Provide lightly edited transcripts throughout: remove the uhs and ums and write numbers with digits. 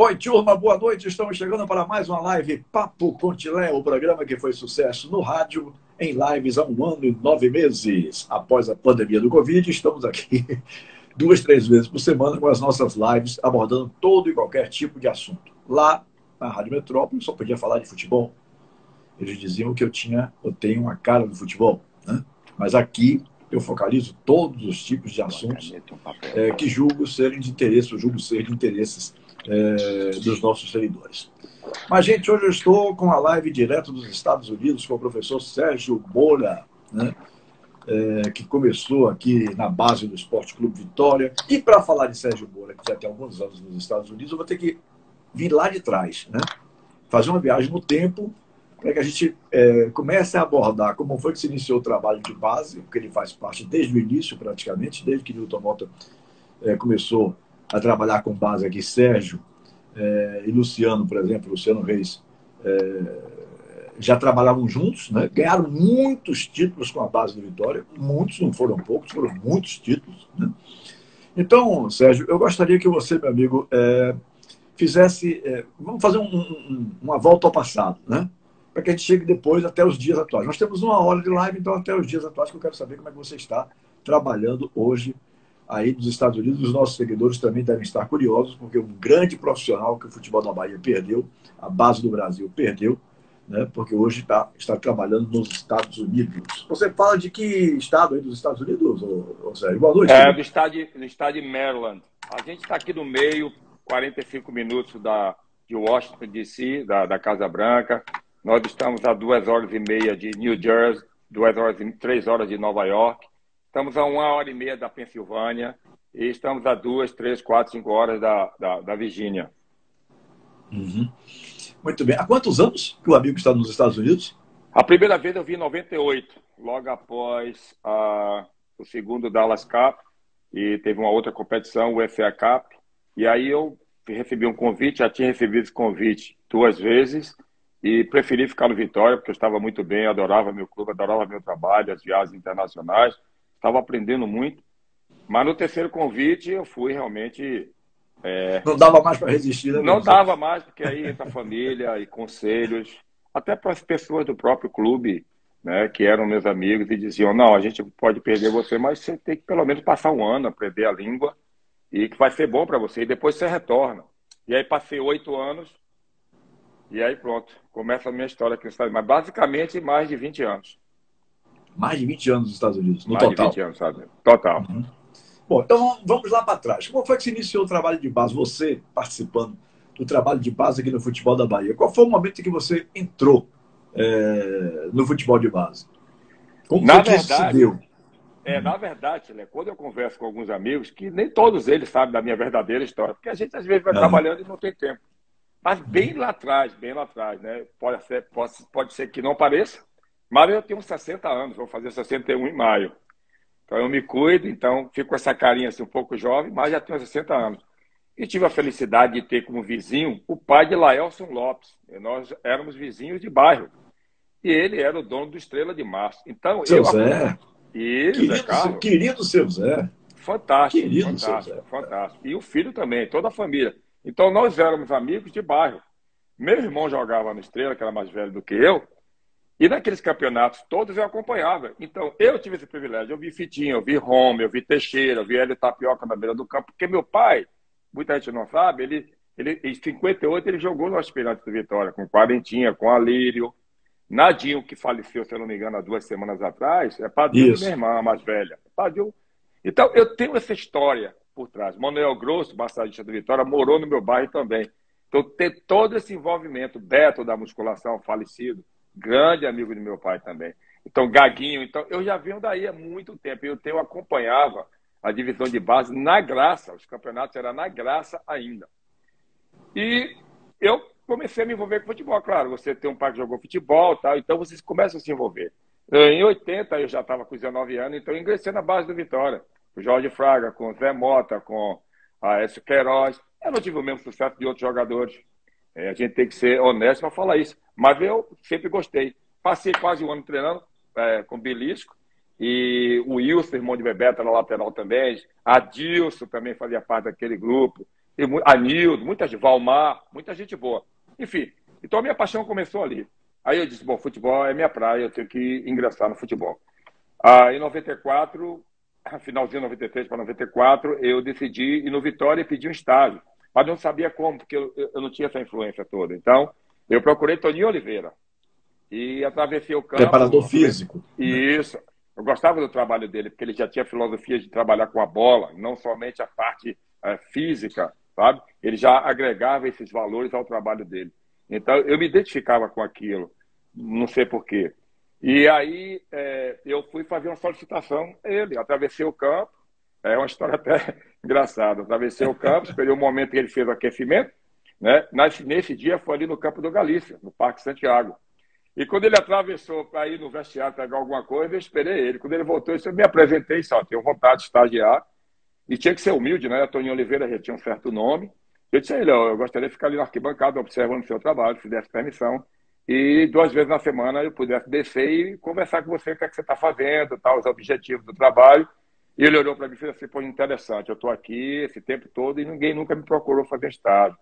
Oi, turma, boa noite. Estamos chegando para mais uma live Papo Contilé, o programa que foi sucesso no rádio, em lives há 1 ano e 9 meses. Após a pandemia do Covid, estamos aqui 2, 3 vezes por semana com as nossas lives, abordando todo e qualquer tipo de assunto. Lá na Rádio Metrópole, só podia falar de futebol. Eles diziam que eu tenho uma cara de futebol, né? Mas aqui eu focalizo todos os tipos de assuntos que julgo serem de interesse, eu julgo ser de interesses dos nossos seguidores. Mas, gente, hoje eu estou com a live direto dos Estados Unidos com o professor Sérgio Moura, né? Que começou aqui na base do Esporte Clube Vitória. E para falar de Sérgio Moura, que já tem alguns anos nos Estados Unidos, eu vou ter que vir lá de trás, né? Fazer uma viagem no tempo para que a gente comece a abordar como foi que se iniciou o trabalho de base, porque ele faz parte desde o início, praticamente, desde que Newton Mota começou a trabalhar com base aqui, Sérgio e Luciano, por exemplo, Luciano Reis, já trabalhavam juntos, né? Ganharam muitos títulos com a base do Vitória, muitos, não foram poucos, foram muitos títulos, né? Então, Sérgio, eu gostaria que você, meu amigo, fizesse, vamos fazer uma volta ao passado, né? Para que a gente chegue depois até os dias atuais. Nós temos 1 hora de live, então até os dias atuais, que eu quero saber como é que você está trabalhando hoje aí dos Estados Unidos. Os nossos seguidores também devem estar curiosos, porque um grande profissional que o futebol da Bahia perdeu, a base do Brasil perdeu, né? Porque hoje está trabalhando nos Estados Unidos. Você fala de que estado aí dos Estados Unidos, Sérgio? Boa noite. Do estado de Maryland. A gente está aqui no meio, 45 minutos de Washington, D.C., da Casa Branca. Nós estamos a 2h30 de New Jersey, 3 horas de Nova York. Estamos a 1h30 da Pensilvânia e estamos a 2, 3, 4, 5 horas da Virgínia. Uhum. Muito bem. Há quantos anos que o amigo está nos Estados Unidos? A primeira vez eu vim em 98, logo após o segundo Dallas Cup, e teve uma outra competição, o FA Cup, e aí eu recebi um convite, já tinha recebido esse convite 2 vezes, e preferi ficar no Vitória, porque eu estava muito bem, adorava meu clube, adorava meu trabalho, as viagens internacionais, estava aprendendo muito. Mas no terceiro convite eu fui realmente... Não dava mais para resistir, né? Não dava mais, porque aí entra a família e conselhos, até para as pessoas do próprio clube, né, que eram meus amigos, e diziam, não, a gente pode perder você, mas você tem que pelo menos passar 1 ano, aprender a língua, e que vai ser bom para você, e depois você retorna. E aí passei 8 anos, e aí pronto, começa a minha história aqui nos Estados Unidos. Mas basicamente mais de 20 anos. Mais de 20 anos nos Estados Unidos, no mais total. Mais de 20 anos, sabe? Total. Uhum. Bom, então vamos lá para trás. Como foi que se iniciou o trabalho de base? Você participando do trabalho de base aqui no futebol da Bahia. Qual foi o momento em que você entrou no futebol de base? Como foi que isso se deu? Na verdade, né, quando eu converso com alguns amigos, que nem todos eles sabem da minha verdadeira história, porque a gente às vezes vai trabalhando e não tem tempo. Mas bem lá atrás, né? Pode ser que não pareça, mas eu tenho 60 anos, vou fazer 61 em maio. Então eu me cuido, então fico com essa carinha assim um pouco jovem, mas já tenho 60 anos. E tive a felicidade de ter como vizinho o pai de Laelson Lopes. E nós éramos vizinhos de bairro. E ele era o dono do Estrela de Março. Então, seu Zé. Querido seu Zé. Fantástico, Querido fantástico, seu Zé. fantástico. E o filho também, toda a família. Então, nós éramos amigos de bairro. Meu irmão jogava no Estrela, que era mais velho do que eu, e naqueles campeonatos todos eu acompanhava. Então, eu tive esse privilégio. Eu vi Fitinha, eu vi Roma, eu vi Teixeira, eu vi Hélio Tapioca na beira do campo, porque meu pai, muita gente não sabe, ele em 58 ele jogou no Aspirantes do Vitória, com Quarentinha, com Alírio. Nadinho, que faleceu, se eu não me engano, há 2 semanas atrás, é padrinho de minha irmã, a mais velha. Padrinho. Então, eu tenho essa história por trás. Manuel Grosso, massagista do Vitória, morou no meu bairro também. Então, ter todo esse envolvimento. Beto, da musculação, falecido, grande amigo de meu pai também. Então, Gaguinho. Então, eu já venho daí há muito tempo. Eu acompanhava a divisão de base na Graça. Os campeonatos eram na Graça ainda. E eu comecei a me envolver com futebol. Claro, você tem um pai que jogou futebol, tal, então vocês começam a se envolver. Em 80, eu já estava com 19 anos, então eu ingressei na base do Vitória. Com o Jorge Fraga, com o Zé Mota, com a Écio Queiroz. Eu não tive o mesmo sucesso de outros jogadores. A gente tem que ser honesto para falar isso. Mas eu sempre gostei. Passei quase 1 ano treinando com o Belisco. E o Wilson, irmão de Bebeto, na lateral também. Adilson também fazia parte daquele grupo. Anildo, muita gente, Valmar, muita gente boa. Enfim, então a minha paixão começou ali. Aí eu disse, bom, futebol é minha praia, eu tenho que ingressar no futebol. Em 94, finalzinho de 93 para 94, eu decidi ir no Vitória e pedir um estágio. Mas não sabia como, porque eu não tinha essa influência toda. Então, eu procurei Toninho Oliveira. E atravessei o campo. Preparador físico. Isso. Eu gostava do trabalho dele, porque ele já tinha filosofia de trabalhar com a bola, não somente a parte física, sabe? Ele já agregava esses valores ao trabalho dele. Então, eu me identificava com aquilo, não sei porquê. E aí, eu fui fazer uma solicitação a ele, atravessei o campo, é uma história até engraçada, atravessei o campo, esperei o momento que ele fez o aquecimento, né? Nesse dia, foi ali no campo do Galícia, no Parque Santiago. E quando ele atravessou para ir no vestiário pegar alguma coisa, eu esperei ele. Quando ele voltou, eu me apresentei e só, tenho vontade de estagiar. E tinha que ser humilde, né? A Toninho Oliveira já tinha um certo nome. Eu disse a ele, eu gostaria de ficar ali na arquibancada, observando o seu trabalho, se desse permissão. E 2 vezes na semana eu pudesse descer e conversar com você, o que é que você está fazendo, tal, os objetivos do trabalho. E ele olhou para mim e fez assim, pô, interessante, eu estou aqui esse tempo todo e ninguém nunca me procurou fazer estágio.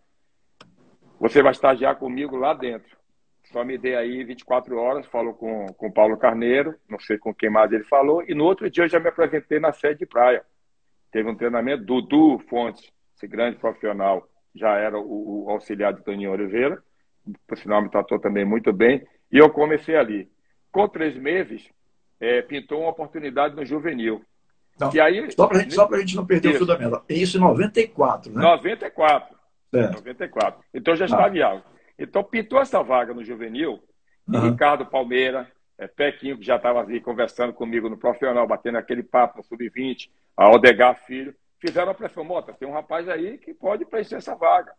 Você vai estagiar comigo lá dentro. Só me dei aí 24 horas, falou com o Paulo Carneiro, não sei com quem mais ele falou, e no outro dia eu já me apresentei na sede de praia. Teve um treinamento, Dudu Fontes, esse grande profissional, já era o auxiliar de Toninho Oliveira, por sinal me tratou também muito bem, e eu comecei ali. Com 3 meses, pintou uma oportunidade no juvenil. Não, e aí, só para a gente não perder o fio da meada. Isso em 94, né? 94. Certo. 94. Então já estagiava. Então pintou essa vaga no juvenil, e Ricardo Palmeira, Pequinho, que já estava ali conversando comigo no profissional, batendo aquele papo no Sub-20, a Odegar Filho, fizeram a pressão, Mota, tem um rapaz aí que pode preencher essa vaga.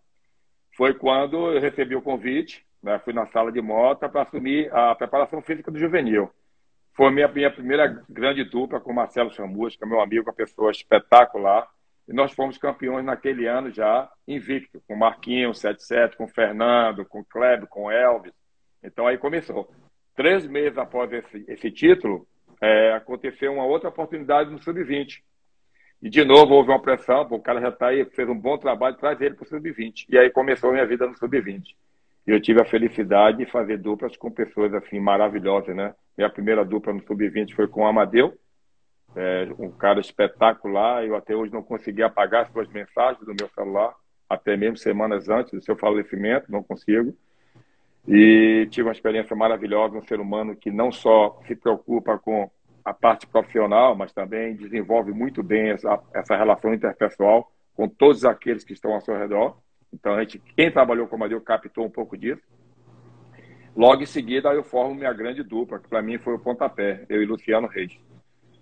Foi quando eu recebi o convite, né, fui na sala de Mota para assumir a preparação física do juvenil. Foi minha primeira grande dupla com o Marcelo Chamusca, meu amigo, uma pessoa espetacular. E nós fomos campeões naquele ano já invicto, com o Marquinhos, 77, com o Fernando, com o Kleber, com o Elvis. Então aí começou. 3 meses após esse título, aconteceu uma outra oportunidade no Sub-20. E de novo houve uma pressão, o cara já está aí, fez um bom trabalho, traz ele para o Sub-20. E aí começou a minha vida no Sub-20. E eu tive a felicidade de fazer duplas com pessoas assim maravilhosas, né? Minha primeira dupla no Sub-20 foi com o Amadeu, um cara espetacular. Eu até hoje não consegui apagar as suas mensagens do meu celular, até mesmo semanas antes do seu falecimento, não consigo. E tive uma experiência maravilhosa, um ser humano que não só se preocupa com a parte profissional, mas também desenvolve muito bem essa relação interpessoal com todos aqueles que estão ao seu redor. Então, quem trabalhou com o Amadeu captou um pouco disso. Logo em seguida, eu formo minha grande dupla, que para mim foi o pontapé, eu e Luciano Reis.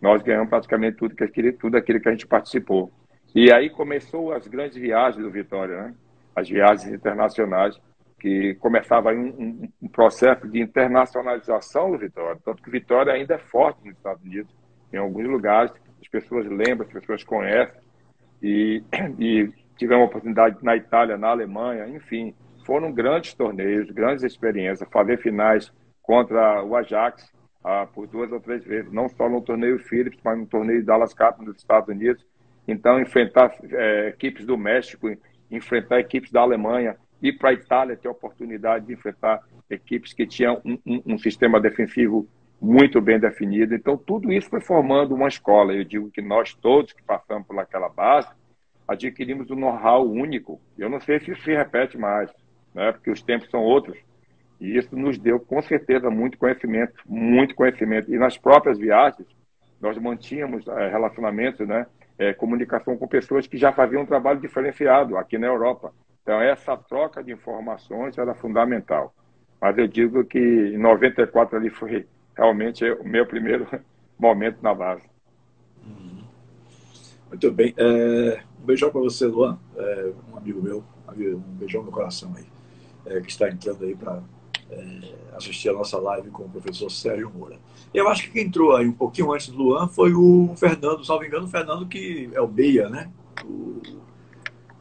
Nós ganhamos praticamente tudo aquilo que a gente participou. E aí começou as grandes viagens do Vitória, né? As viagens internacionais, que começava aí um processo de internacionalização do Vitória. Tanto que o Vitória ainda é forte nos Estados Unidos. Em alguns lugares, as pessoas lembram, as pessoas conhecem. E tivemos a oportunidade na Itália, na Alemanha, enfim. Foram grandes torneios, grandes experiências. Fazer finais contra o Ajax por 2 ou 3 vezes. Não só no torneio Philips, mas no torneio Dallas Cup nos Estados Unidos. Então, enfrentar equipes do México, enfrentar equipes da Alemanha, ir para a Itália, ter a oportunidade de enfrentar equipes que tinham um sistema defensivo muito bem definido. Então, tudo isso foi formando uma escola. Eu digo que nós todos que passamos por aquela base adquirimos um know-how único. Eu não sei se isso se repete mais, né? Porque os tempos são outros. E isso nos deu, com certeza, muito conhecimento, muito conhecimento. E nas próprias viagens, nós mantínhamos relacionamentos, né? Comunicação com pessoas que já faziam um trabalho diferenciado aqui na Europa. Então, essa troca de informações era fundamental. Mas eu digo que em 94 ali foi realmente o meu primeiro momento na base. Muito bem. Um beijão para você, Luan, um amigo meu, um beijão no coração aí, que está entrando aí para assistir a nossa live com o professor Sérgio Moura. Eu acho que quem entrou aí um pouquinho antes do Luan foi o Fernando, salvo engano, o Fernando que é o Beia, né? O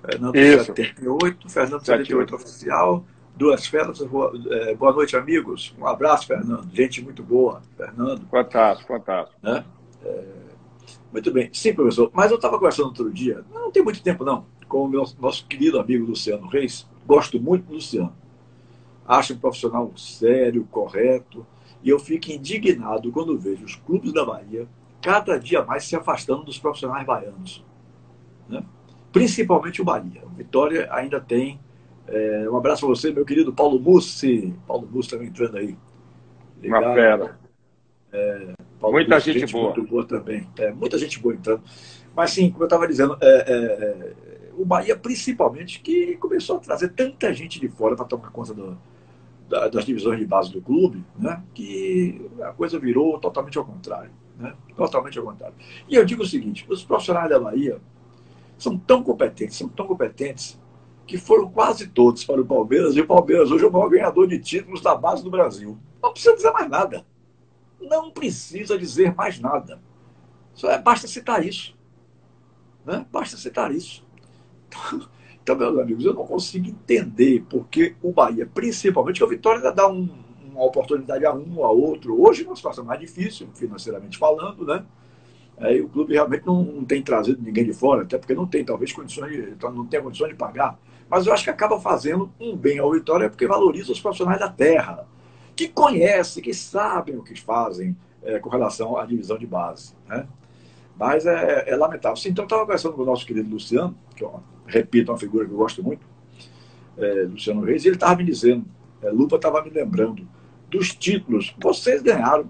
Fernando 78, Fernando 78 oficial, 2 feras. Boa noite, amigos. Um abraço, Fernando. Gente muito boa, Fernando. Fantástico. Né? Muito bem. Sim, professor. Mas eu estava conversando outro dia, não tem muito tempo não, com o nosso querido amigo Luciano Reis. Gosto muito do Luciano. Acho um profissional sério, correto. E eu fico indignado quando vejo os clubes da Bahia cada dia mais se afastando dos profissionais baianos, né? Principalmente o Bahia. O Vitória ainda tem. Um abraço para você, meu querido Paulo Mussi. Paulo Mussi também entrando aí. Uma Ligado. fera. Paulo Muita Mussi, gente boa. muito boa também. Muita gente boa entrando. Mas sim, como eu estava dizendo, o Bahia principalmente, que começou a trazer tanta gente de fora para tomar conta das divisões de base do clube, né, que a coisa virou totalmente ao contrário. Né? Totalmente ao contrário. E eu digo o seguinte, os profissionais da Bahia são tão competentes, que foram quase todos para o Palmeiras, e o Palmeiras hoje é o maior ganhador de títulos da base do Brasil. Não precisa dizer mais nada. Não precisa dizer mais nada. Basta citar isso. Né? Basta citar isso. Então, meus amigos, eu não consigo entender porque o Bahia, principalmente, o Vitória ainda dá uma oportunidade a um, a outro. Hoje, numa situação mais difícil, financeiramente falando, né? Aí o clube realmente não tem trazido ninguém de fora, até porque não tem, talvez, não tem condições de pagar. Mas eu acho que acaba fazendo um bem ao Vitória porque valoriza os profissionais da terra, que conhecem, que sabem o que fazem com relação à divisão de base. Né? Mas é lamentável. Então, eu estava conversando com o nosso querido Luciano, que eu repito, uma figura que eu gosto muito, Luciano Reis, e ele estava me dizendo, Lupa estava me lembrando dos títulos. Vocês ganharam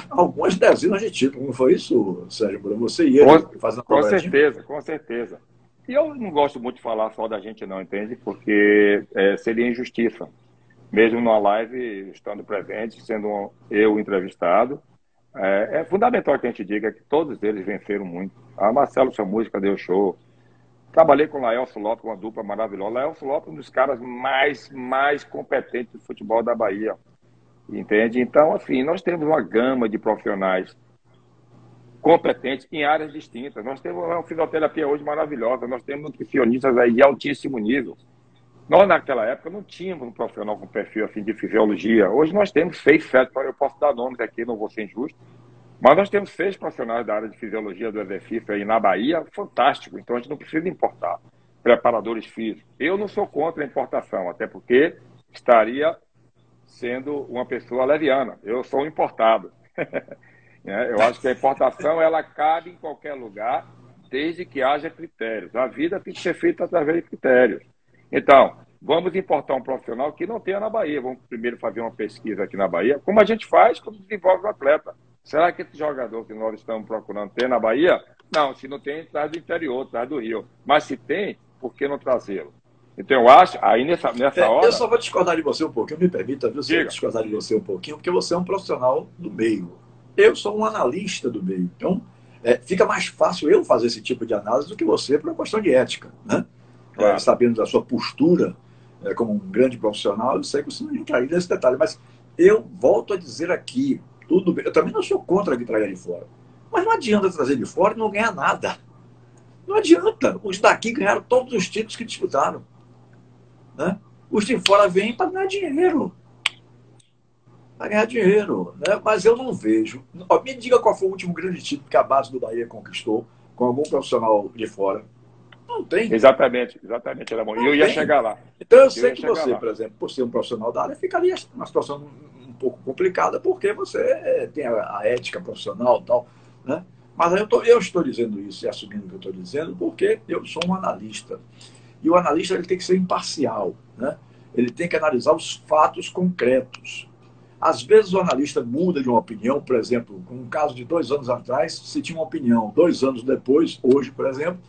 algumas dezenas de títulos, não foi isso, Sérgio Moura? Você e ele fazendo com certeza, com certeza. E eu não gosto muito de falar só da gente, não, entende? Porque seria injustiça. Mesmo numa live, estando presente, sendo eu entrevistado, é fundamental que a gente diga que todos eles venceram muito. A Marcelo Chamusca deu show. Trabalhei com o Laelso Lopes, uma dupla maravilhosa. Laelso Lopes é um dos caras mais competentes do futebol da Bahia. Entende? Então, assim, nós temos uma gama de profissionais competentes em áreas distintas. Nós temos uma fisioterapia hoje maravilhosa. Nós temos nutricionistas aí de altíssimo nível. Nós, naquela época, não tínhamos um profissional com perfil assim, de fisiologia. Hoje nós temos 6, 7, eu posso dar nomes aqui, não vou ser injusto, mas nós temos 6 profissionais da área de fisiologia do exercício aí na Bahia, fantástico, então a gente não precisa importar preparadores físicos. Eu não sou contra a importação, até porque estaria sendo uma pessoa leviana. Eu sou um importado. Eu acho que a importação ela cabe em qualquer lugar, desde que haja critérios. A vida tem que ser feita através de critérios. Então, vamos importar um profissional que não tenha na Bahia. Vamos primeiro fazer uma pesquisa aqui na Bahia, como a gente faz quando desenvolve o atleta. Será que esse jogador que nós estamos procurando tem na Bahia? Não, se não tem, traz do interior, traz do Rio. Mas se tem, por que não trazê-lo? Então, eu acho, aí nessa hora... Eu só vou discordar de você um pouquinho, me permita, viu? Eu discordar de você um pouquinho, porque você é um profissional do meio. Eu sou um analista do meio. Então, fica mais fácil eu fazer esse tipo de análise do que você por uma questão de ética, né? Claro. Sabendo da sua postura como um grande profissional, eu sei que você não entraria nesse detalhe, mas eu volto a dizer aqui, tudo bem, eu também não sou contra que traga de fora, mas não adianta trazer de fora e não ganhar nada. Não adianta. Os daqui ganharam todos os títulos que disputaram. Né? Os de fora vêm para ganhar dinheiro. Para ganhar dinheiro. Né? Mas eu não vejo. Me diga qual foi o último grande título que a base do Bahia conquistou com algum profissional de fora. Não tem. Exatamente, Alemão. E eu ia chegar lá. Então eu sei que você, por exemplo, por ser um profissional da área, ficaria numa situação um pouco complicada, porque você tem a ética profissional e tal. Né? Mas eu estou dizendo isso e assumindo o que eu estou dizendo, porque eu sou um analista. E o analista ele tem que ser imparcial. Né? Ele tem que analisar os fatos concretos. Às vezes o analista muda de uma opinião, por exemplo, com um caso de 2 anos atrás, se tinha uma opinião, 2 anos depois, hoje, por exemplo,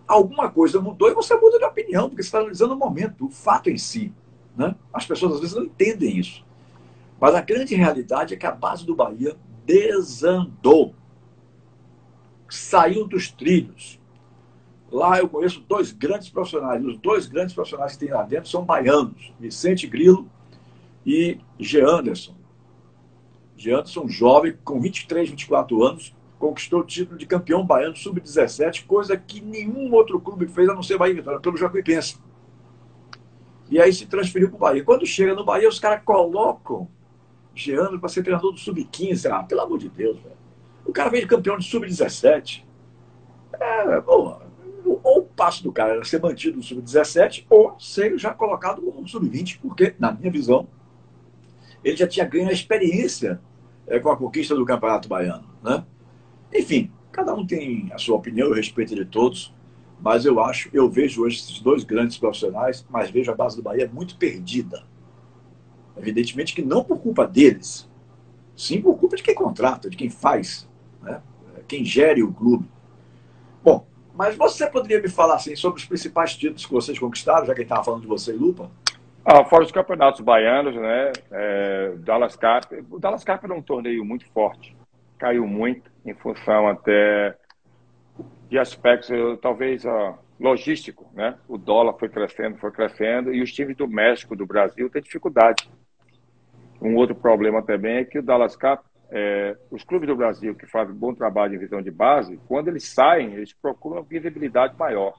alguma coisa mudou e você muda de opinião, porque você está analisando o momento, o fato em si. Né? As pessoas às vezes não entendem isso. Mas a grande realidade é que a base do Bahia desandou. Saiu dos trilhos. Lá eu conheço 2 grandes profissionais. Os 2 grandes profissionais que tem lá dentro são baianos. Vicente Grilo e Geanderson. Geanderson, jovem, com 23, 24 anos, conquistou o título de campeão baiano sub-17, coisa que nenhum outro clube fez, a não ser Bahia e Vitória, pelo Jacuipense. E aí se transferiu para o Bahia. Quando chega no Bahia, os caras colocam Geandro para ser treinador do sub-15. Ah, pelo amor de Deus, velho. O cara veio de campeão de sub-17. passo do cara era ser mantido no sub-17 ou ser já colocado como sub-20, porque, na minha visão, ele já tinha ganho a experiência com a conquista do Campeonato Baiano, né? Enfim, cada um tem a sua opinião, eu respeito de todos, mas eu vejo hoje esses dois grandes profissionais, mas vejo a base do Bahia muito perdida. Evidentemente que não por culpa deles, sim por culpa de quem contrata, de quem faz, né? Quem gere o clube. Bom, mas você poderia me falar assim, sobre os principais títulos que vocês conquistaram, já que a gente estava falando de você e Lupa? Fora os campeonatos baianos, né? Dallas Cup. O Dallas Cup era um torneio muito forte. Caiu muito em função até de aspectos, talvez, logístico, né? O dólar foi crescendo, e os times do México, do Brasil, têm dificuldade. Um outro problema também é que o Dallas Cup, os clubes do Brasil que fazem bom trabalho em visão de base, quando eles saem, eles procuram visibilidade maior.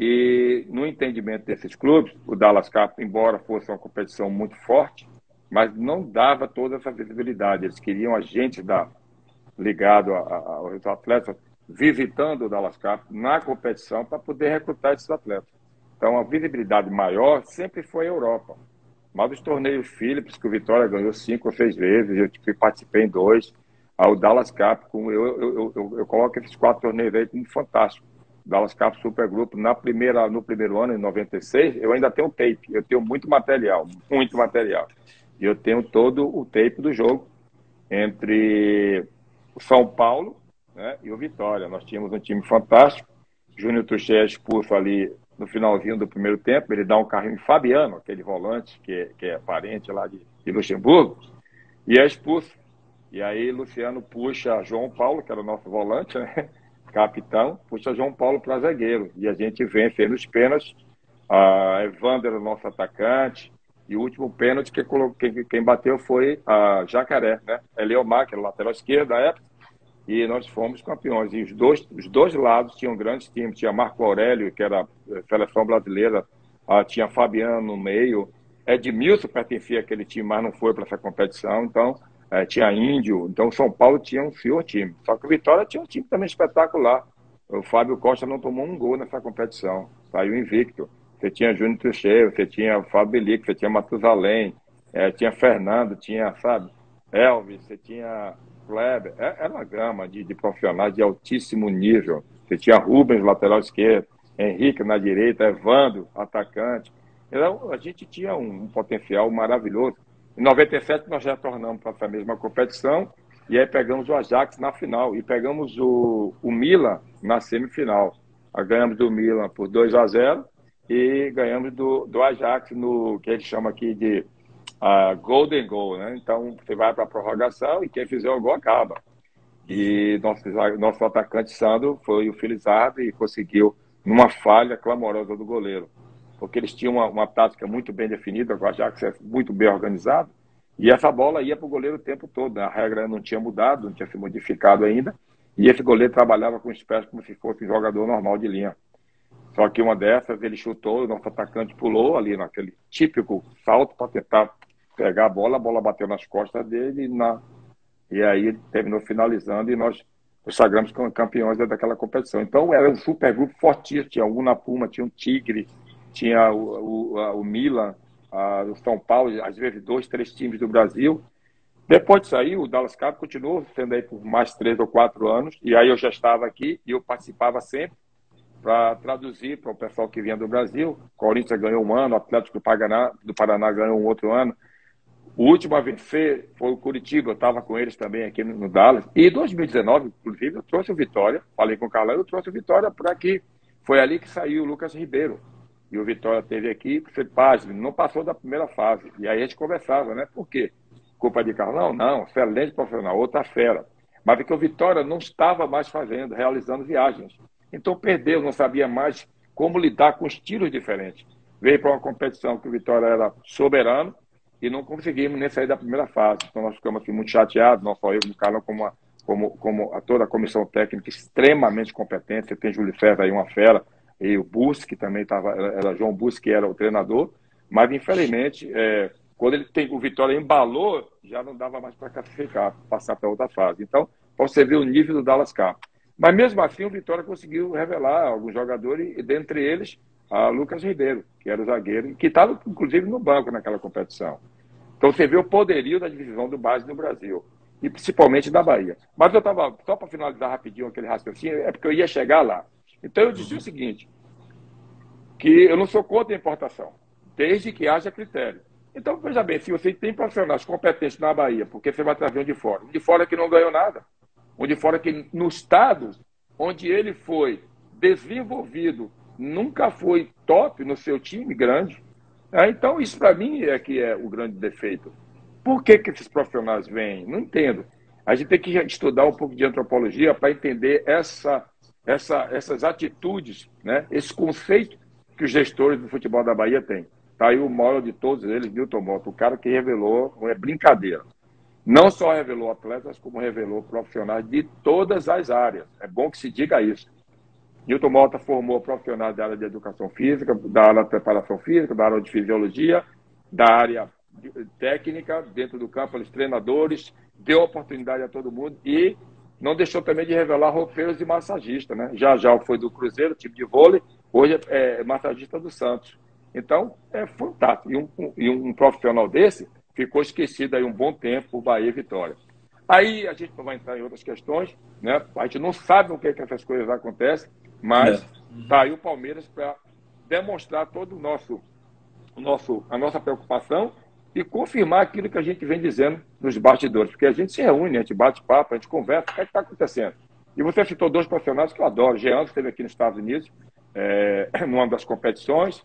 E no entendimento desses clubes, o Dallas Cup, embora fosse uma competição muito forte, mas não dava toda essa visibilidade. Eles queriam agentes ligados aos atletas visitando o Dallas Cup na competição para poder recrutar esses atletas. Então, a visibilidade maior sempre foi a Europa. Mas os torneios Philips, que o Vitória ganhou 5 ou 6 vezes, eu participei em 2, o Dallas Cup, eu coloco esses 4 torneios aí como fantástico. Dallas Cup Supergrupo, no primeiro ano, em 96, eu ainda tenho tape, eu tenho muito material. E eu tenho todo o tape do jogo entre o São Paulo, né, e o Vitória. Nós tínhamos um time fantástico, Júnior Tuchê é expulso ali no finalzinho do primeiro tempo, ele dá um carrinho em Fabiano, aquele volante que é parente lá de Luxemburgo, e é expulso. E aí Luciano puxa João Paulo, que era o nosso volante, né? Capitão, puxa João Paulo para zagueiro. E a gente vence nos pênaltis. Evander, o nosso atacante. E o último pênalti quem bateu foi a Jacaré, né? Eleomar, que era o lateral esquerdo da época. E nós fomos campeões. E os dois lados tinham grandes times. Tinha Marco Aurélio, que era a seleção brasileira. Tinha Fabiano no meio. Edmilson pertencia àquele time, mas não foi para essa competição. Então, tinha Índio. Então, o São Paulo tinha um senhor time. Só que o Vitória tinha um time também espetacular. O Fábio Costa não tomou um gol nessa competição. Saiu invicto. Você tinha Júnior Tuchê, você tinha Fábio Belic, você tinha Matusalém, tinha Fernando, tinha, sabe, Elvis, você tinha Kleber. Era uma gama de profissionais de altíssimo nível. Você tinha Rubens, lateral esquerdo, Henrique na direita, Evandro, atacante. Então, a gente tinha um potencial maravilhoso. Em 97, nós já retornamos para essa mesma competição, e aí pegamos o Ajax na final, e pegamos o Milan na semifinal. Ganhamos do Milan por 2-0, e ganhamos do Ajax no que eles chamam aqui de Golden Goal, né? Então, você vai para a prorrogação, e quem fizer o gol acaba. E nosso atacante Sandro foi o Felizardo e conseguiu, numa falha clamorosa do goleiro. Porque eles tinham uma tática muito bem definida, o Ajax é muito bem organizado, e essa bola ia para o goleiro o tempo todo. A regra não tinha mudado, não tinha se modificado ainda, e esse goleiro trabalhava com os pés como se fosse um jogador normal de linha. Só que uma dessas, ele chutou, o nosso atacante pulou ali naquele típico salto para tentar pegar a bola bateu nas costas dele, e aí ele terminou finalizando, e nós nos sagramos campeões daquela competição. Então era um super grupo fortíssimo, tinha o Unapuma, tinha o Tigre, tinha o Milan, o São Paulo, às vezes 2, 3 times do Brasil. Depois de sair, o Dallas Cup continuou sendo aí por mais 3 ou 4 anos, e aí eu já estava aqui, e eu participava sempre para traduzir para o pessoal que vinha do Brasil. O Corinthians ganhou um ano, o Atlético do Paraná ganhou um outro ano. O último a vencer foi o Curitiba, eu estava com eles também aqui no Dallas. E em 2019, inclusive, eu trouxe o Vitória, falei com o Carlão, eu trouxe o Vitória para aqui. Foi ali que saiu o Lucas Ribeiro. E o Vitória teve aqui, você pasme, não passou da primeira fase. E aí a gente conversava, né? Por quê? Culpa de Carlão? Não, excelente profissional, outra fera. Mas é que o Vitória não estava mais realizando viagens. Então perdeu, não sabia mais como lidar com estilos diferentes. Veio para uma competição que o Vitória era soberano e não conseguimos nem sair da primeira fase. Então nós ficamos assim, muito chateados, não só eu, como o Carlão, como toda a comissão técnica extremamente competente. Você tem Júlio César aí, uma fera, e o Busque também estava, era João Busque que era o treinador, mas infelizmente, quando o Vitória embalou, já não dava mais para classificar, passar para outra fase. Então, para você ver o nível do Dallas Cup. Mas mesmo assim o Vitória conseguiu revelar alguns jogadores, e dentre eles a Lucas Ribeiro, que era o zagueiro, que estava inclusive no banco naquela competição. Então você vê o poderio da divisão do base no Brasil, e principalmente da Bahia. Mas eu estava, só para finalizar rapidinho aquele raciocínio, é porque eu ia chegar lá. Então eu disse o seguinte, que eu não sou contra a importação, desde que haja critério. Então, veja bem, se você tem profissionais competentes na Bahia, porque você vai trazer um de fora que não ganhou nada, um de fora que no estado onde ele foi desenvolvido, nunca foi top no seu time grande. Então, isso para mim é que é o grande defeito. Por que esses profissionais vêm? Não entendo. A gente tem que estudar um pouco de antropologia para entender essas atitudes, né? Esse conceito que os gestores do futebol da Bahia têm. Está aí o maior de todos eles, Newton Mota, o cara que revelou, não é brincadeira. Não só revelou atletas, como revelou profissionais de todas as áreas. É bom que se diga isso. Newton Mota formou profissionais da área de educação física, da área de preparação física, da área de fisiologia, da área técnica, dentro do campo, eles treinadores, deu oportunidade a todo mundo e não deixou também de revelar roupeiros e massagista, né? Já foi do Cruzeiro, time de vôlei, hoje é massagista do Santos. Então, é fantástico. E um profissional desse ficou esquecido aí um bom tempo por Bahia e Vitória. Aí a gente não vai entrar em outras questões, né? A gente não sabe o que essas coisas acontecem, mas tá aí o Palmeiras para demonstrar todo a nossa preocupação e confirmar aquilo que a gente vem dizendo nos bastidores, porque a gente se reúne, a gente bate papo, a gente conversa, o que está acontecendo. E você citou dois profissionais que eu adoro. Jean, que esteve aqui nos Estados Unidos, numa das competições,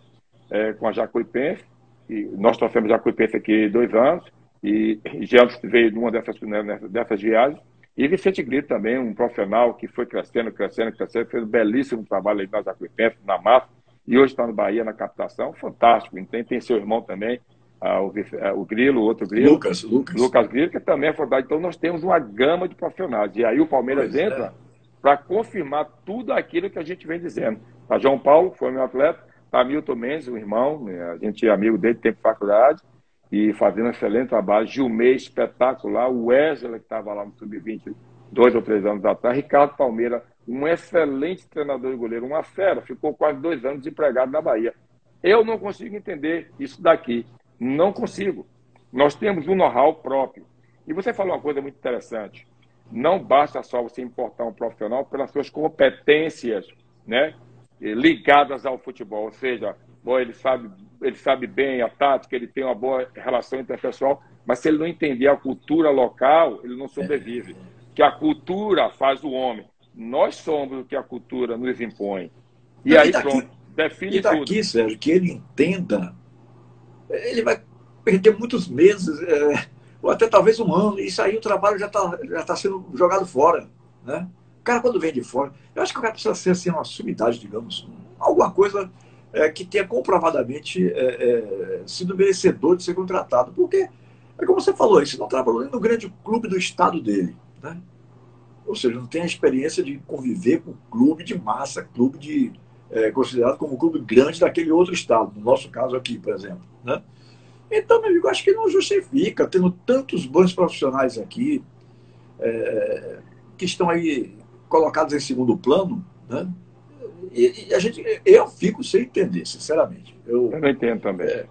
com a Jacuipense, e nós trouxemos a Jacuipense aqui 2 anos, e Jean veio numa dessas viagens, e Vicente Grito também, um profissional que foi crescendo, fez um belíssimo trabalho aí na Jacuipense, na massa, e hoje está no Bahia, na captação, fantástico. Tem seu irmão também, o Grilo, o outro Grilo. Lucas Grilo, que também é fantástico. Então nós temos uma gama de profissionais, e aí o Palmeiras entra para confirmar tudo aquilo que a gente vem dizendo. A João Paulo foi meu atleta, tá Milton Mendes, o irmão, a gente é amigo dele, tem faculdade, e fazendo um excelente trabalho. Gilmei, espetacular. O Wesley, que estava lá no Sub-20, 2 ou 3 anos atrás. Ricardo Palmeira, um excelente treinador e goleiro, uma fera, ficou quase 2 anos desempregado na Bahia. Eu não consigo entender isso daqui. Não consigo. Nós temos um know-how próprio. E você falou uma coisa muito interessante. Não basta só você importar um profissional pelas suas competências, né, ligadas ao futebol. Ou seja, bom, ele sabe bem a tática, ele tem uma boa relação interpessoal, mas se ele não entender a cultura local, ele não sobrevive. Que a cultura faz o homem. Nós somos o que a cultura nos impõe. E aí, pronto, define tudo. E daqui, Sérgio, que ele entenda, ele vai perder muitos meses, ou até talvez um ano, e isso aí o trabalho já tá sendo jogado fora, né? O cara, quando vem de fora, eu acho que o cara precisa ser assim, uma sumidade, digamos, alguma coisa que tenha comprovadamente sido merecedor de ser contratado. Porque, como você falou, ele não trabalhou nem no grande clube do estado dele, né? Ou seja, não tem a experiência de conviver com clube de massa, clube considerado como clube grande daquele outro estado, no nosso caso aqui, por exemplo, né? Então, meu amigo, acho que não justifica, tendo tantos bons profissionais aqui, que estão aí colocados em segundo plano, né? Eu fico sem entender, sinceramente. Eu não entendo também.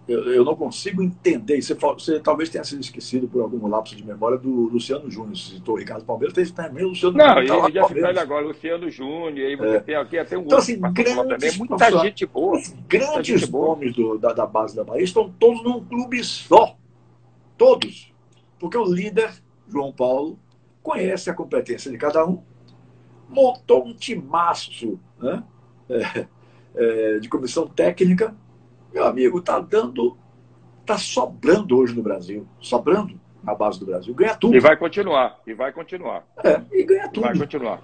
Eu não consigo entender. Você talvez tenha sido esquecido por algum lapso de memória do Luciano Júnior. Você citou o Ricardo Palmeiras, tem também o Luciano Júnior. Não, já citou ele agora, Luciano Júnior, e aí você tem aqui até um então, assim, grandes muita gente boa. Grandes nomes da base da Bahia estão todos num clube só. Todos. Porque o líder, João Paulo, conhece a competência de cada um, montou um timaço, né, de comissão técnica. Meu amigo, tá sobrando hoje no Brasil. Sobrando na base do Brasil. Ganha tudo. E vai continuar. E ganha tudo. Vai continuar.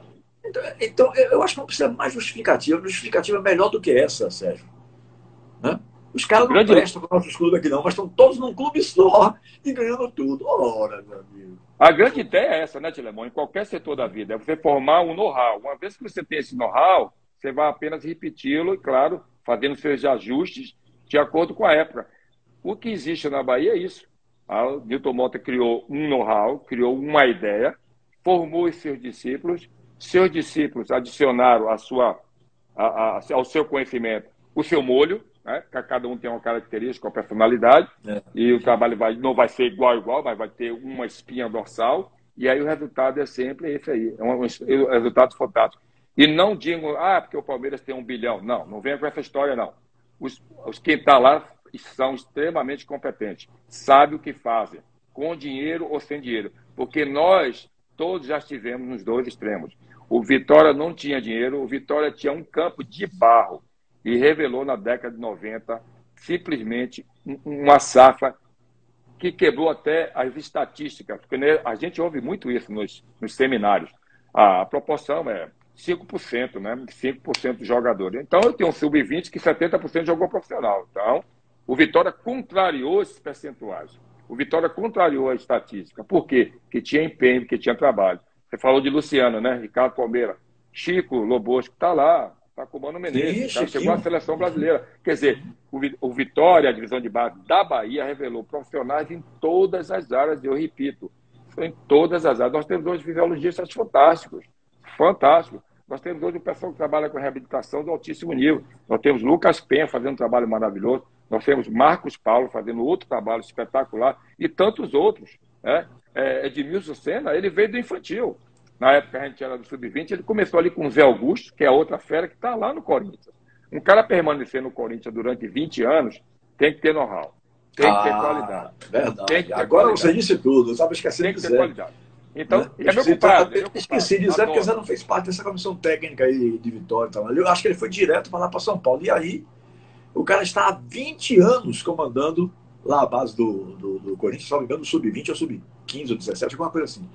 Então, eu acho que não precisa mais justificativa. Justificativa é melhor do que essa, Sérgio. Né? Os caras não prestam para nossos clubes aqui não, mas estão todos num clube só e ganhando tudo. Ora, meu amigo. A grande ideia é essa, né, Tilemão? Em qualquer setor da vida, é você formar um know-how. Uma vez que você tem esse know-how, você vai apenas repeti-lo e, claro, fazendo seus ajustes de acordo com a época. O que existe na Bahia é isso. A Newton Mota criou um know-how, criou uma ideia, formou os seus discípulos, seus discípulos adicionaram ao seu conhecimento o seu molho, né? Cada um tem uma característica, uma personalidade, e o trabalho não vai ser igual, mas vai ter uma espinha dorsal, e aí o resultado é sempre esse aí, é um resultado fantástico. E não digo, porque o Palmeiras tem 1 bilhão. Não, não venha com essa história, não. Quem está lá são extremamente competentes, sabem o que fazem, com dinheiro ou sem dinheiro, porque nós todos já estivemos nos dois extremos. O Vitória não tinha dinheiro, o Vitória tinha um campo de barro e revelou na década de 90 simplesmente uma safra que quebrou até as estatísticas, porque a gente ouve muito isso nos seminários. A proporção é 5%, né? 5% dos jogadores. Então, eu tenho um sub-20 que 70% jogou profissional. Então, o Vitória contrariou esses percentuais. O Vitória contrariou a estatística. Por quê? Porque tinha empenho, porque tinha trabalho. Você falou de Luciano, né? Ricardo Palmeira. Chico Lobosco está lá, está com o Mano Menezes. Chegou à seleção brasileira. Quer dizer, o Vitória, a divisão de base da Bahia, revelou profissionais em todas as áreas. Eu repito, em todas as áreas. Nós temos dois fisiologistas fantásticos. Fantástico. Nós temos hoje um pessoal que trabalha com reabilitação do altíssimo nível. Nós temos Lucas Penha fazendo um trabalho maravilhoso. Nós temos Marcos Paulo fazendo outro trabalho espetacular. E tantos outros. Né? Edmilson Senna, ele veio do infantil. Na época a gente era do sub-20, ele começou ali com o Zé Augusto, que é outra fera que está lá no Corinthians. Um cara permanecer no Corinthians durante 20 anos tem que ter know-how. Tem que ter qualidade. Verdade. Agora qualidade. Você disse tudo. Eu estava esquecendo de dizer. Tem que ter qualidade. Então, é meu compadre. Esqueci de dizer porque você não fez parte dessa comissão técnica aí de Vitória e tal. Eu acho que ele foi direto para lá para São Paulo. E aí, o cara está há 20 anos comandando lá a base do Corinthians, se não me engano, sub-20 ou sub-15 ou 17, alguma coisa assim.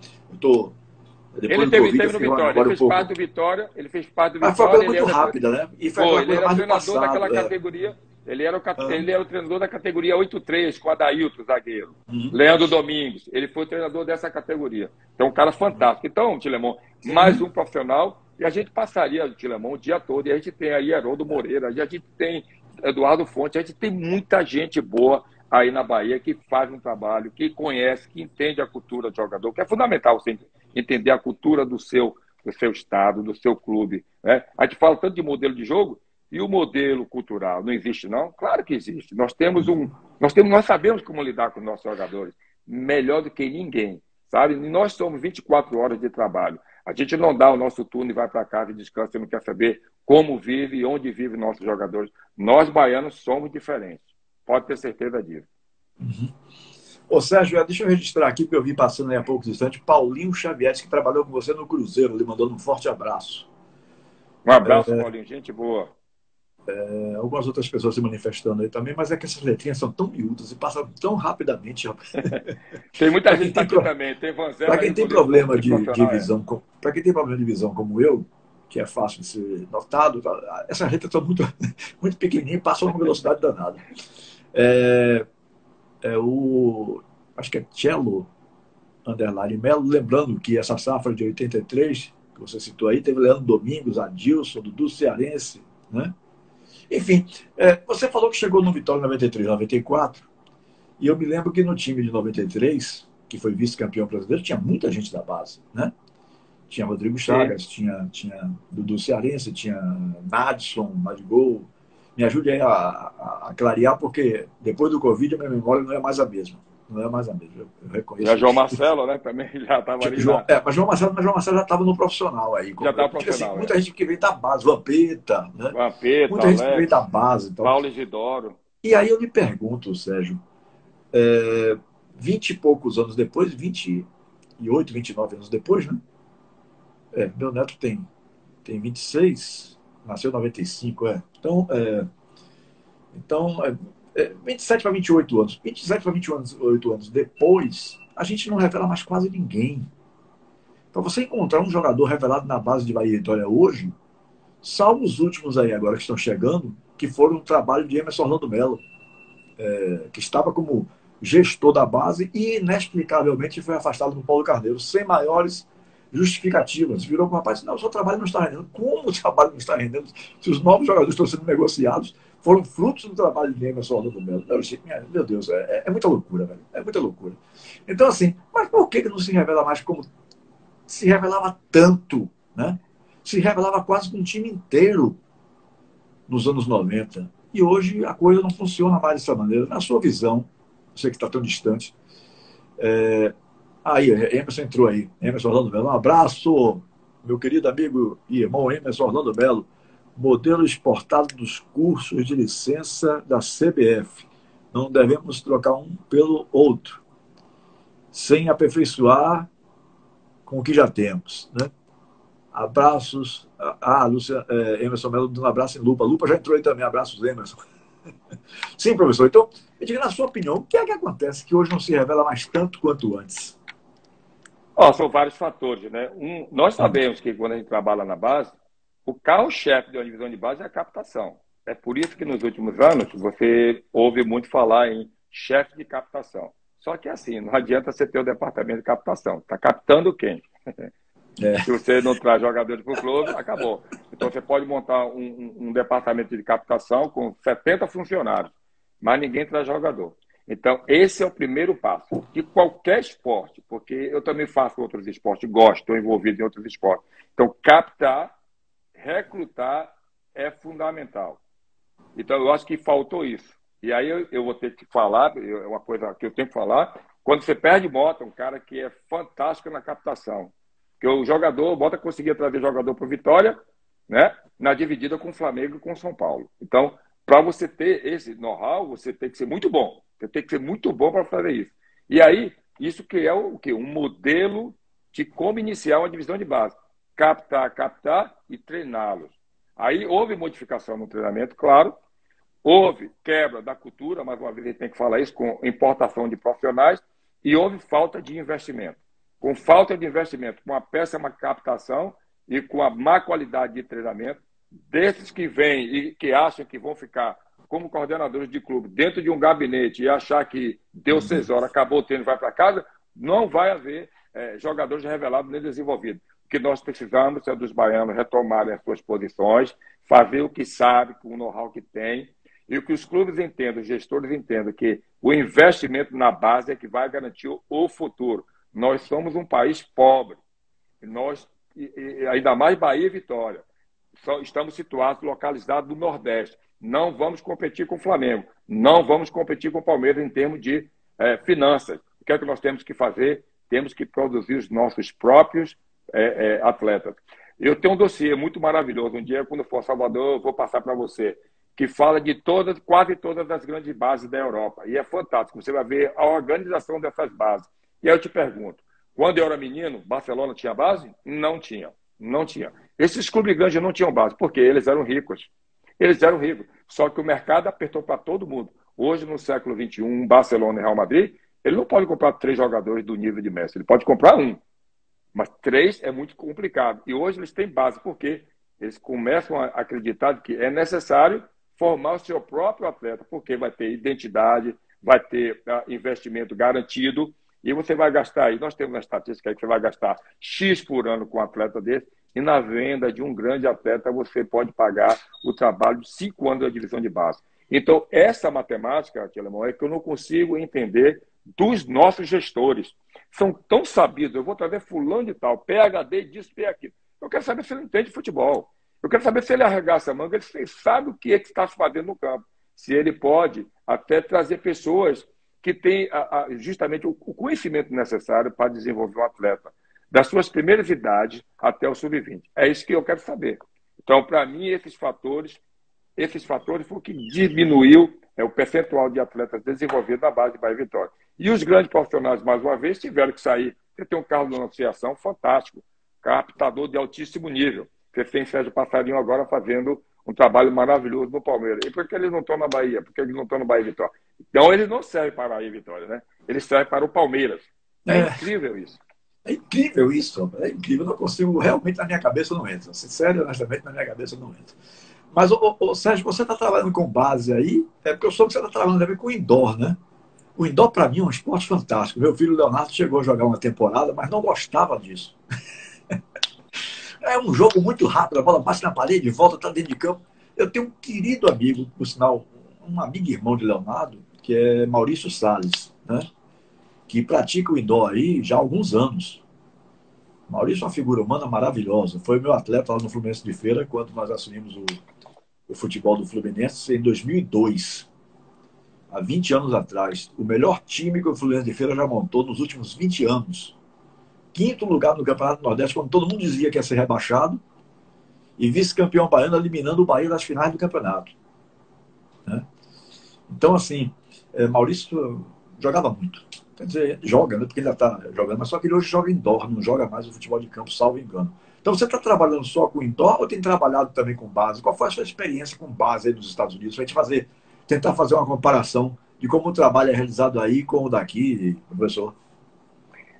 Ele teve no Vitória, ele fez parte do Vitória, Mas foi uma coisa muito rápida, né? E foi ele era o treinador daquela categoria. Ele era o treinador da categoria 8-3, com o Adailton, zagueiro. Leandro Domingos, ele foi o treinador dessa categoria. Então, um cara fantástico. Então, Tilemon, mais um profissional, e a gente passaria, Tilemon, o dia todo, e a gente tem aí Haroldo Moreira, a gente tem Eduardo Fonte, a gente tem muita gente boa aí na Bahia que faz um trabalho, que conhece, que entende a cultura do jogador, que é fundamental você entender a cultura do seu estado, do seu clube. Né? A gente fala tanto de modelo de jogo, e o modelo cultural não existe, não? Claro que existe. Nós sabemos como lidar com os nossos jogadores melhor do que ninguém, sabe? E nós somos 24 horas de trabalho. A gente não dá o nosso turno e vai para casa e descansa e não quer saber como vive e onde vivem nossos jogadores. Nós, baianos, somos diferentes. Pode ter certeza disso. Ô, Sérgio, deixa eu registrar aqui, porque eu vi passando aí há poucos instantes, Paulinho Xavier, que trabalhou com você no Cruzeiro, lhe mandando um forte abraço. Um abraço, Paulinho, gente boa. Algumas outras pessoas se manifestando aí também, mas é que essas letrinhas são tão miúdas e passam tão rapidamente. Tem muita gente aqui também. Tem Vanzé. Para quem tem problema de visão, para quem tem problema de visão como eu, que é fácil de ser notado, essas letras são muito, muito pequenininhas e passam com velocidade danada. Acho que é Cello Underline Melo, lembrando que essa safra de 83, que você citou aí, teve Leandro Domingos, Adilson, Dudu Cearense, né? Enfim, você falou que chegou no Vitória em 93, 94, e eu me lembro que no time de 93, que foi vice-campeão brasileiro, tinha muita gente da base, né? Tinha Rodrigo Chagas, tinha Dudu Cearense, tinha Nadson, Madgol. Me ajude aí a clarear, porque depois do Covid a minha memória não é mais a mesma. Não é mais a mesma. Eu reconheço. Já João Marcelo, né? Também já estava ali. Mas João Marcelo já estava no profissional aí. Já estava profissional. Assim, muita gente que veio da base, Vampeta, né? Muita gente que veio da base. Então. Paulo Isidoro. E aí eu lhe pergunto, Sérgio, 20 e poucos anos depois, 28, 29 anos depois, né? Meu neto tem 26, nasceu em 95, Então, 27 para 28 anos. 27 para 28 anos depois, a gente não revela mais quase ninguém. Para você encontrar um jogador revelado na base de Bahia e Vitória hoje, salvo os últimos aí agora que estão chegando, que foram um trabalho de Emerson Orlando Melo, que estava como gestor da base e inexplicavelmente foi afastado do Paulo Carneiro, sem maiores justificativas. Virou para o rapaz, não, o seu trabalho não está rendendo. Como o trabalho não está rendendo? Se os novos jogadores estão sendo negociados, foram frutos do trabalho de Emerson Orlando Melo. Meu Deus, é muita loucura, velho. É muita loucura. Então, assim, mas por que não se revela mais como se revelava tanto né? Se revelava quase com um time inteiro nos anos 90. E hoje a coisa não funciona mais dessa maneira. Na sua visão, você que está tão distante. Aí, Emerson entrou aí. Emerson Orlando Melo. Um abraço, meu querido amigo e irmão Emerson Orlando Melo. Modelo exportado dos cursos de licença da CBF. Não devemos trocar um pelo outro, sem aperfeiçoar com o que já temos, né? Abraços. Lúcia, Emerson Melo dando um abraço em Lupa. Lupa já entrou aí também. Abraços, Emerson. Sim, professor. Então, me diga, na sua opinião, o que é que acontece que hoje não se revela mais tanto quanto antes? São vários fatores, né? Nós sabemos que quando a gente trabalha na base, o carro-chefe de uma divisão de base é a captação. É por isso que nos últimos anos você ouve muito falar em chefe de captação. Só que assim, não adianta você ter o departamento de captação. Está captando quem? Se você não traz jogadores para o clube, acabou. Então você pode montar um departamento de captação com 70 funcionários, mas ninguém traz jogador. Então, esse é o primeiro passo de qualquer esporte, porque eu também faço outros esportes, gosto, estou envolvido em outros esportes. Então, captar, recrutar é fundamental. Então, eu acho que faltou isso. E aí eu vou ter que falar, é uma coisa que eu tenho que falar, quando você perde Mota, um cara que é fantástico na captação. Porque o Mota conseguia trazer jogador para o Vitória, né, na dividida com o Flamengo e com o São Paulo. Então, para você ter esse know-how, você tem que ser muito bom. Você tem que ser muito bom para fazer isso. E aí, isso que é o quê? Um modelo de como iniciar uma divisão de base. Captar e treiná-los. Aí houve modificação no treinamento, claro. Houve quebra da cultura, mais uma vez a gente tem que falar isso, com importação de profissionais. E houve falta de investimento. Com falta de investimento, com a péssima captação e com a má qualidade de treinamento, desses que vêm e que acham que vão ficar como coordenadores de clube dentro de um gabinete e achar que deu 6 horas, acabou o treino, vai para casa, não vai haver jogadores revelados nem desenvolvidos. O que nós precisamos é dos baianos retomarem as suas posições, fazer o que sabe, com o know-how que tem, e o que os clubes entendam, os gestores entendam, que o investimento na base é que vai garantir o futuro. Nós somos um país pobre. Nós, ainda mais Bahia e Vitória, estamos situados, localizados no Nordeste. Não vamos competir com o Flamengo. Não vamos competir com o Palmeiras em termos de finanças. O que é que nós temos que fazer? Temos que produzir os nossos próprios atletas. Eu tenho um dossiê muito maravilhoso. Um dia, quando for a Salvador, eu vou passar para você, que fala de quase todas as grandes bases da Europa. E é fantástico. Você vai ver a organização dessas bases. E aí eu te pergunto, quando eu era menino, Barcelona tinha base? Não tinha. Não tinha. Esses clubes grandes não tinham base, porque eles eram ricos. Eles eram ricos. Só que o mercado apertou para todo mundo. Hoje, no século XXI, Barcelona e Real Madrid, ele não pode comprar 3 jogadores do nível de Messi. Ele pode comprar 1. Mas 3 é muito complicado. E hoje eles têm base, porque eles começam a acreditar que é necessário formar o seu próprio atleta, porque vai ter identidade, vai ter investimento garantido, e você vai gastar aí, nós temos uma estatística aí que você vai gastar X por ano com um atleta desse, e na venda de um grande atleta você pode pagar o trabalho de 5 anos da divisão de base. Então, essa matemática, Alemão, é que eu não consigo entender dos nossos gestores. São tão sabidos, eu vou trazer fulano de tal, PhD disso, aquilo. Eu quero saber se ele entende futebol. Eu quero saber se ele arregaça a manga, ele sabe o que é que está se fazendo no campo. Se ele pode até trazer pessoas que têm justamente o conhecimento necessário para desenvolver um atleta, das suas primeiras idades até o sub-20. É isso que eu quero saber. Então, para mim, esses fatores foi o que diminuiu o percentual de atletas desenvolvidos na base de Bahia e Vitória. E os grandes profissionais, mais uma vez, tiveram que sair. Você tem um carro de anunciação fantástico, captador de altíssimo nível. Você tem Sérgio Passarinho agora fazendo um trabalho maravilhoso no Palmeiras. E por que eles não estão na Bahia? Por que eles não estão no Bahia e Vitória? Então, eles não servem para a Bahia e Vitória, né? Eles servem para o Palmeiras. É incrível isso. É incrível isso, é incrível. Eu não consigo, realmente, na minha cabeça não entra. Sincero, honestamente, na minha cabeça não entra. Mas, Sérgio, você está trabalhando com base aí, porque eu soube que você está trabalhando também com indoor, né? O indoor, para mim, é um esporte fantástico. Meu filho Leonardo chegou a jogar uma temporada, mas não gostava disso. É um jogo muito rápido, a bola passa na parede, volta, está dentro de campo. Eu tenho um querido amigo, por sinal, um amigo e irmão de Leonardo, que é Maurício Salles, né? Que pratica o indoor aí já há alguns anos. Maurício é uma figura humana maravilhosa. Foi meu atleta lá no Fluminense de Feira, quando nós assumimos o futebol do Fluminense em 2002, há 20 anos atrás. O melhor time que o Fluminense de Feira já montou nos últimos 20 anos. Quinto lugar no Campeonato Nordeste, quando todo mundo dizia que ia ser rebaixado, e vice-campeão baiano, eliminando o Bahia das finais do campeonato. Né? Então, assim, Maurício jogava muito. Quer dizer, joga, né? Porque ele ainda está jogando, mas só que ele hoje joga indoor, não joga mais o futebol de campo, salvo engano. Então, você está trabalhando só com indoor ou tem trabalhado também com base? Qual foi a sua experiência com base aí nos Estados Unidos? Para a gente tentar fazer uma comparação de como o trabalho é realizado aí com o daqui, professor.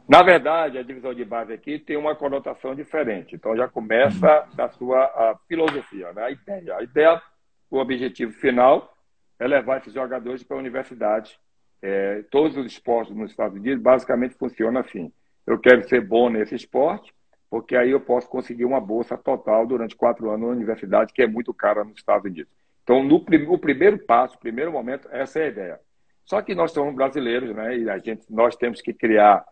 Na verdade, a divisão de base aqui tem uma conotação diferente. Então, já começa da sua filosofia, né? A ideia, o objetivo final é levar esses jogadores para a universidade. Todos os esportes nos Estados Unidos basicamente funcionam assim. Eu quero ser bom nesse esporte, porque aí eu posso conseguir uma bolsa total durante 4 anos na universidade, que é muito cara nos Estados Unidos. Então, o primeiro passo, o primeiro momento, essa é a ideia. Só que nós somos brasileiros, né? E nós temos que criar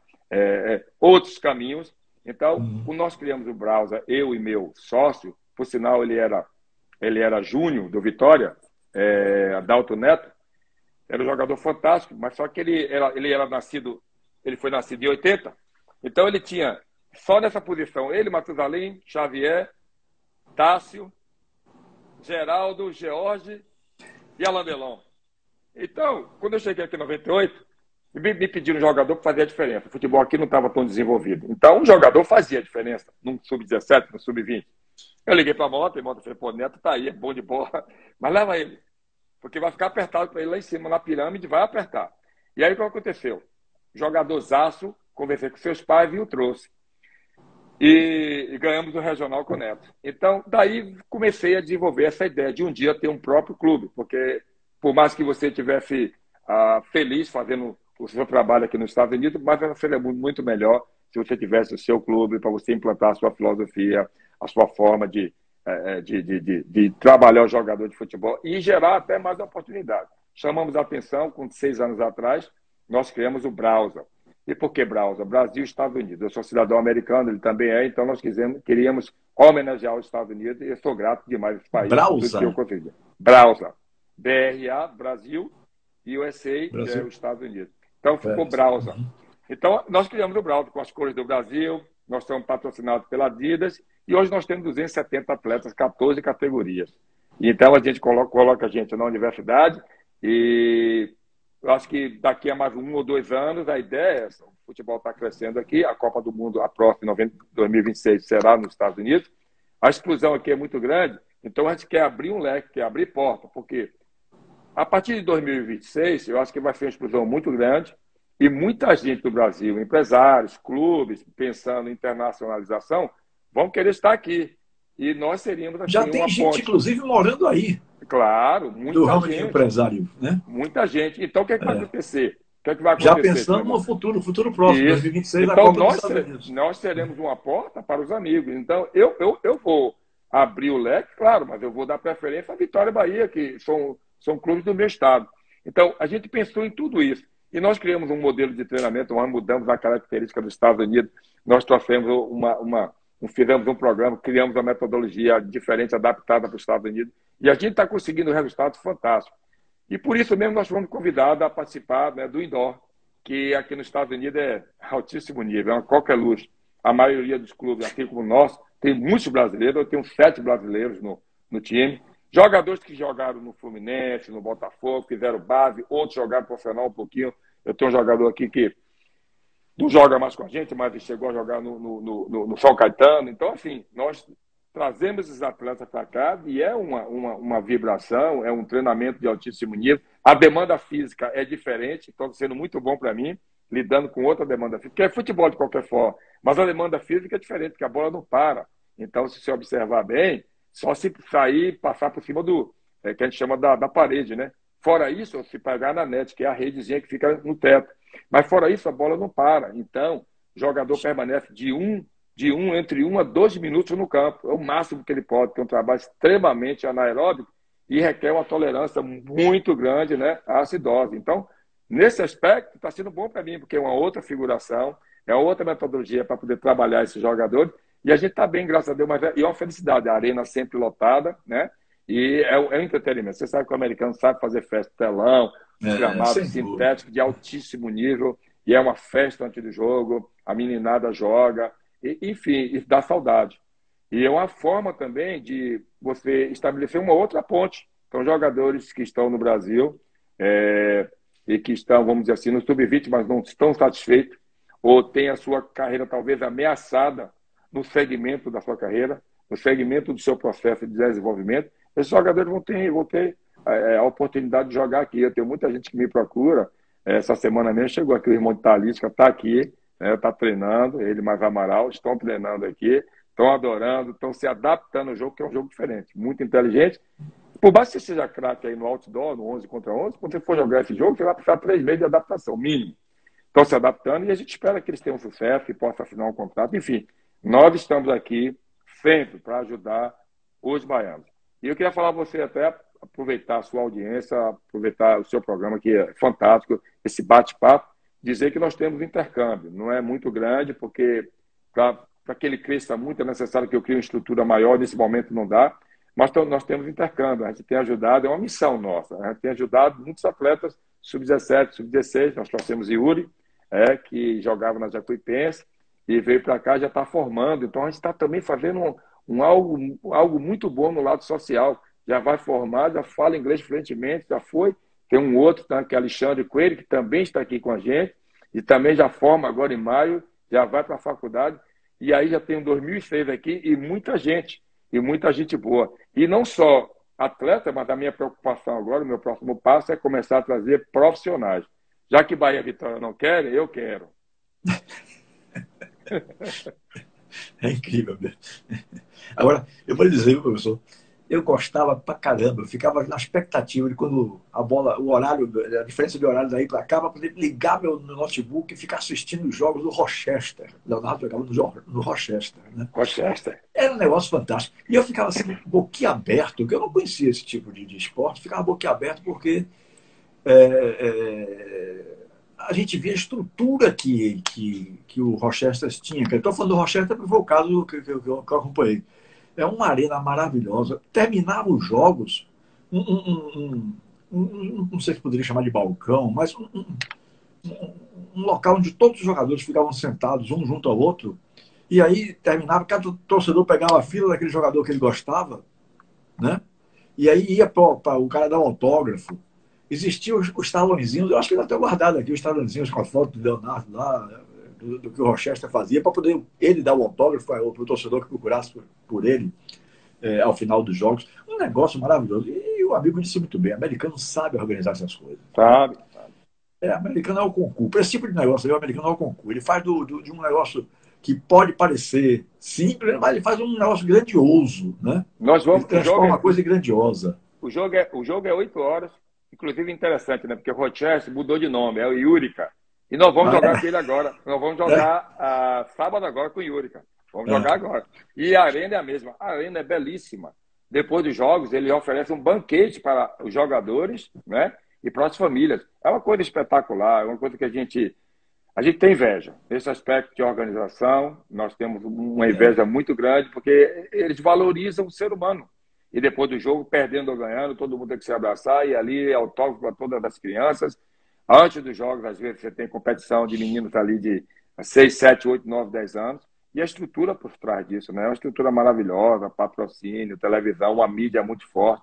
outros caminhos. Então, quando nós criamos o browser, eu e meu sócio, por sinal, ele era júnior do Vitória, Adalto Neto, era um jogador fantástico, mas só que ele foi nascido em 80, então ele tinha, só nessa posição, ele, Matusalém, Xavier, Tássio, Geraldo, George e Alain Delon. Então, quando eu cheguei aqui em 98, me pediram um jogador para fazer a diferença. O futebol aqui não estava tão desenvolvido. Então, um jogador fazia a diferença, no sub-17, no sub-20. Eu liguei para a Mota, e a Mota falou, pô, Neto tá aí, é bom de bola, mas leva ele, porque vai ficar apertado para ele lá em cima, na pirâmide, vai apertar. E aí, o que aconteceu? Jogadorzaço, conversei com seus pais e o trouxe. E ganhamos o regional com o Neto. Então, daí comecei a desenvolver essa ideia de um dia ter um próprio clube, porque por mais que você estivesse feliz fazendo o seu trabalho aqui nos Estados Unidos, mas seria muito melhor se você tivesse o seu clube para você implantar a sua filosofia, a sua forma de trabalhar o jogador de futebol e gerar até mais oportunidades. Chamamos a atenção, com 6 anos atrás, nós criamos o Browser. E por que Browser? Brasil e Estados Unidos. Eu sou cidadão americano, ele também é, então nós queríamos homenagear os Estados Unidos e eu sou grato demais a esse país por tudo que eu consegui. Browser. BRA, Brasil, e USA, que é os Estados Unidos. Então ficou Browser. Então nós criamos o Browser com as cores do Brasil, nós somos patrocinados pela Adidas e hoje nós temos 270 atletas, 14 categorias. E então a gente coloca a gente na universidade e eu acho que daqui a mais 1 ou 2 anos a ideia é essa. O futebol está crescendo aqui, a Copa do Mundo, a próxima, 2026, será nos Estados Unidos. A explosão aqui é muito grande, então a gente quer abrir um leque, quer abrir porta, porque a partir de 2026, eu acho que vai ser uma explosão muito grande e muita gente do Brasil, empresários, clubes, pensando em internacionalização, vão querer estar aqui. E nós seríamos assim, já tem gente, inclusive, morando aí. Claro, muita do ramo gente. De empresário, né? Muita gente. Então, o que é que vai acontecer? O que é que vai acontecer? Já pensando no futuro próximo, 2026, então, nós teremos uma porta para os amigos. Então, eu vou abrir o leque, claro, mas eu vou dar preferência à Vitória e Bahia, que são clubes do meu estado. Então, a gente pensou em tudo isso. E nós criamos um modelo de treinamento, nós mudamos a característica dos Estados Unidos, nós trouxemos fizemos um programa, criamos uma metodologia diferente, adaptada para os Estados Unidos, e a gente está conseguindo resultados fantásticos. E por isso mesmo nós fomos convidados a participar, né, do indoor, que aqui nos Estados Unidos é altíssimo nível, é uma coqueluche. A maioria dos clubes, aqui como o nosso, tem muitos brasileiros, eu tenho 7 brasileiros no time. Jogadores que jogaram no Fluminense, no Botafogo, fizeram base, outros jogaram profissional um pouquinho. Eu tenho um jogador aqui que não joga mais com a gente, mas chegou a jogar no São Caetano. Então, assim, nós trazemos esses atletas para cá e é uma vibração, é um treinamento de altíssimo nível. A demanda física é diferente, está sendo muito bom para mim, lidando com outra demanda física, que é futebol de qualquer forma, mas a demanda física é diferente, porque a bola não para. Então, se você observar bem, só se sair, passar por cima que a gente chama da parede, né? Fora isso, se pegar na net, que é a redezinha que fica no teto. Mas fora isso, a bola não para. Então, o jogador permanece entre 1 a 12 minutos no campo. É o máximo que ele pode, ter um trabalho extremamente anaeróbico e requer uma tolerância muito grande, né, à acidose. Então, nesse aspecto, está sendo bom para mim, porque é uma outra figuração. é outra metodologia para poder trabalhar esses jogadores. E a gente está bem, graças a Deus, mas é uma felicidade. A arena sempre lotada, né? E é um entretenimento. Você sabe que o americano sabe fazer festa, telão, os gramados Sem dúvida. sintéticos de altíssimo nível, e é uma festa antes do jogo, a meninada joga, enfim, isso dá saudade. E é uma forma também de você estabelecer uma outra ponte. Então, jogadores que estão no Brasil e que estão, vamos dizer assim, no sub-20, mas não estão satisfeitos, ou têm a sua carreira talvez ameaçada no segmento da sua carreira, no segmento do seu processo de desenvolvimento, esses jogadores vão ter a oportunidade de jogar aqui. Eu tenho muita gente que me procura. Essa semana mesmo chegou aqui o irmão de Talisca, está aqui, está treinando, ele mais Amaral, estão treinando aqui, estão adorando, estão se adaptando ao jogo, que é um jogo diferente, muito inteligente. Por mais que você seja craque aí no outdoor, no 11 contra 11, quando você for jogar esse jogo, você vai precisar 3 meses de adaptação, mínimo. Estão se adaptando e a gente espera que eles tenham sucesso, que possam assinar um contrato. Enfim, nós estamos aqui sempre para ajudar os baianos. E eu queria falar a você até aproveitar a sua audiência, aproveitar o seu programa, que é fantástico, esse bate-papo, dizer que nós temos intercâmbio. Não é muito grande, porque para que ele cresça muito é necessário que eu crie uma estrutura maior, nesse momento não dá, mas nós temos intercâmbio, a gente tem ajudado, é uma missão nossa, a gente tem ajudado muitos atletas, sub-17, sub-16, nós trouxemos Yuri, que jogava na Jacuipense, e veio para cá, já está formando, então a gente está também fazendo algo muito bom no lado social, já vai formar, já fala inglês fluentemente, já foi, tem um outro, tá, que é Alexandre Coelho, que também está aqui com a gente, e também já forma agora em maio, já vai para a faculdade, e aí já tem um 2006 aqui, e muita gente boa. E não só atleta, mas a minha preocupação agora, o meu próximo passo é começar a trazer profissionais. Já que Bahia e Vitória não querem, eu quero. É incrível mesmo. Agora, eu vou lhe dizer, professor, eu gostava pra caramba, eu ficava na expectativa de quando a bola, o horário, a diferença de horário daí para cá, para poder ligar meu notebook e ficar assistindo os jogos do Rochester. Leonardo jogava no Rochester, né? Rochester. Era um negócio fantástico. E eu ficava assim, boquiaberto, porque eu não conhecia esse tipo de esporte, ficava boquiaberto porque a gente via a estrutura que o Rochester tinha. Eu estou falando do Rochester porque foi o caso que eu acompanhei. É uma arena maravilhosa. Terminava os jogos, não sei se poderia chamar de balcão, mas um local onde todos os jogadores ficavam sentados um junto ao outro. E aí terminava, cada torcedor pegava a fila daquele jogador que ele gostava, né? E aí ia para o cara dar um autógrafo. Existiam os talõezinhos, eu acho que ele até guardado aqui, os talõezinhos com a foto do Leonardo lá, do que o Rochester fazia, para poder ele dar o autógrafo para o torcedor que procurasse por ele ao final dos jogos. Um negócio maravilhoso. E o amigo disse muito bem, o americano sabe organizar essas coisas. Sabe? O americano é o concurso. Para esse tipo de negócio, o americano é o concurso. Ele faz de um negócio que pode parecer simples, mas ele faz um negócio grandioso, né? Ele transforma uma coisa em grandiosa. O jogo é 8 horas, inclusive interessante, né? Porque o Rochester mudou de nome, é o Yurica. E nós vamos jogar com ele agora. Nós vamos jogar sábado agora com o Yurica. Vamos jogar agora. E a arena é a mesma. A arena é belíssima. Depois dos jogos, ele oferece um banquete para os jogadores, né? E para as famílias. É uma coisa espetacular, é uma coisa que a gente tem inveja. Nesse aspecto de organização, nós temos uma inveja muito grande, porque eles valorizam o ser humano. E depois do jogo, perdendo ou ganhando, todo mundo tem que se abraçar, e ali é autógrafo para todas as crianças. Antes dos jogos, às vezes, você tem competição de meninos ali de 6, 7, 8, 9, 10 anos. E a estrutura por trás disso, né? É uma estrutura maravilhosa, patrocínio, televisão, uma mídia muito forte.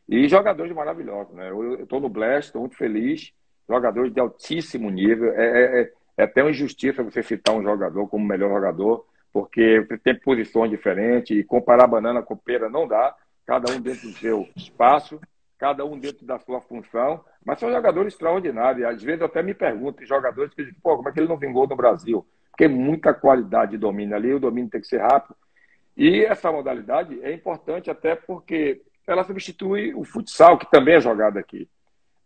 E jogadores maravilhosos, né? Eu estou no Blast, estou muito feliz. Jogadores de altíssimo nível. É até uma injustiça você citar um jogador como melhor jogador, porque você tem posições diferentes e comparar banana com pera não dá. Cada um dentro do seu espaço, cada um dentro da sua função. Mas são jogadores extraordinários. Às vezes eu até me pergunto, jogadores que dizem, como é que ele não vingou no Brasil? Porque muita qualidade de domínio ali, o domínio tem que ser rápido. E essa modalidade é importante até porque ela substitui o futsal, que também é jogado aqui.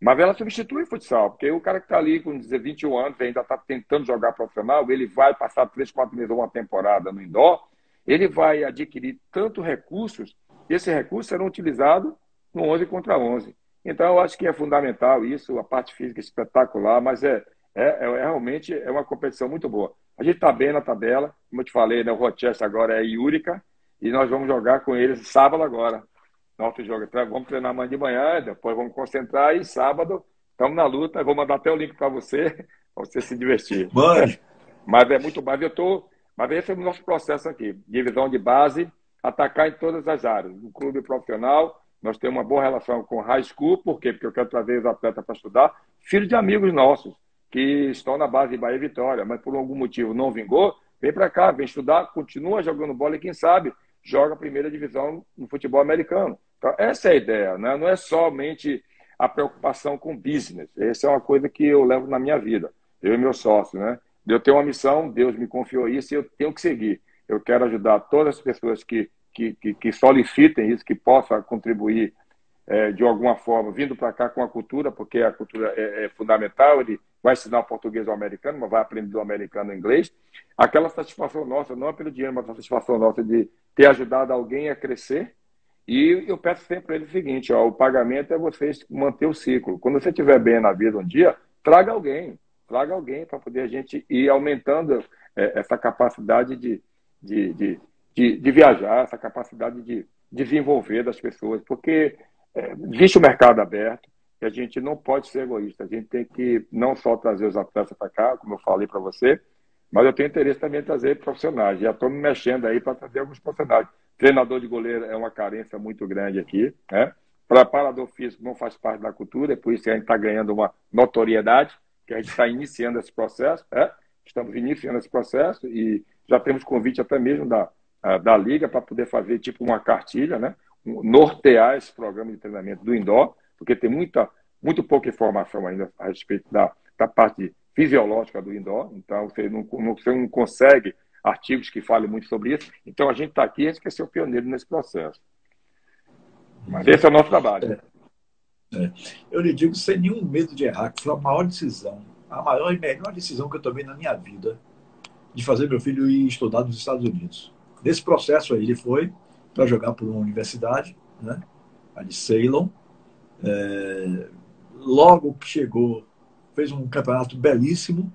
Mas ela substitui o futsal, porque o cara que está ali com 21 anos e ainda está tentando jogar profissional, ele vai passar 3, 4 meses ou uma temporada no indoor, ele vai adquirir tanto recursos, e esses recursos serão utilizados no 11 contra 11. Então, eu acho que é fundamental isso, a parte física é espetacular, mas realmente é uma competição muito boa. A gente está bem na tabela, como eu te falei, né, o Rochester agora é Iúrica, e nós vamos jogar com eles sábado agora. Nosso jogo, vamos treinar amanhã de manhã, depois vamos concentrar e sábado estamos na luta. Vou mandar até o link para você, para você se divertir. Mano. Mas é muito mais. Mas esse é o nosso processo aqui. Divisão de base, atacar em todas as áreas. No clube profissional, nós temos uma boa relação com o high school, por quê? Porque eu quero trazer os atletas para estudar, filhos de amigos nossos, que estão na base de Bahia e Vitória, mas por algum motivo não vingou, vem para cá, vem estudar, continua jogando bola e quem sabe joga a primeira divisão no futebol americano. Então, essa é a ideia, né? Não é somente a preocupação com business. Essa é uma coisa que eu levo na minha vida, eu e meu sócio, né? Eu tenho uma missão, Deus me confiou isso e eu tenho que seguir. Eu quero ajudar todas as pessoas que solicitem isso, que possam contribuir de alguma forma, vindo para cá com a cultura, porque a cultura é fundamental, ele vai ensinar o português ao americano, mas vai aprender do americano o inglês. Aquela satisfação nossa, não é pelo dinheiro, mas a satisfação nossa de ter ajudado alguém a crescer. E eu peço sempre para ele o seguinte, ó, o pagamento é vocês manter o ciclo. Quando você estiver bem na vida um dia, traga alguém para poder a gente ir aumentando essa capacidade de viajar, essa capacidade de desenvolver das pessoas, porque existe o mercado aberto e a gente não pode ser egoísta. A gente tem que não só trazer os atletas para cá, como eu falei para você, mas eu tenho interesse também em trazer profissionais. Já estou me mexendo aí para trazer alguns profissionais. Treinador de goleiro é uma carência muito grande aqui, né? Preparador físico não faz parte da cultura, é por isso que a gente está ganhando uma notoriedade, que a gente está iniciando esse processo, né? Estamos iniciando esse processo e já temos convite até mesmo da Liga para poder fazer tipo uma cartilha, né? Nortear esse programa de treinamento do indoor, porque tem muito pouca informação ainda a respeito da parte fisiológica do indoor, então você não consegue artigos que falem muito sobre isso, então a gente está aqui e a gente quer ser o pioneiro nesse processo. Mas esse é o nosso trabalho. Eu lhe digo sem nenhum medo de errar, que foi a maior decisão, a maior e melhor decisão que eu tomei na minha vida, de fazer meu filho ir estudar nos Estados Unidos. Nesse processo aí, ele foi para jogar por uma universidade, né, a de Ceylon. Logo que chegou, fez um campeonato belíssimo,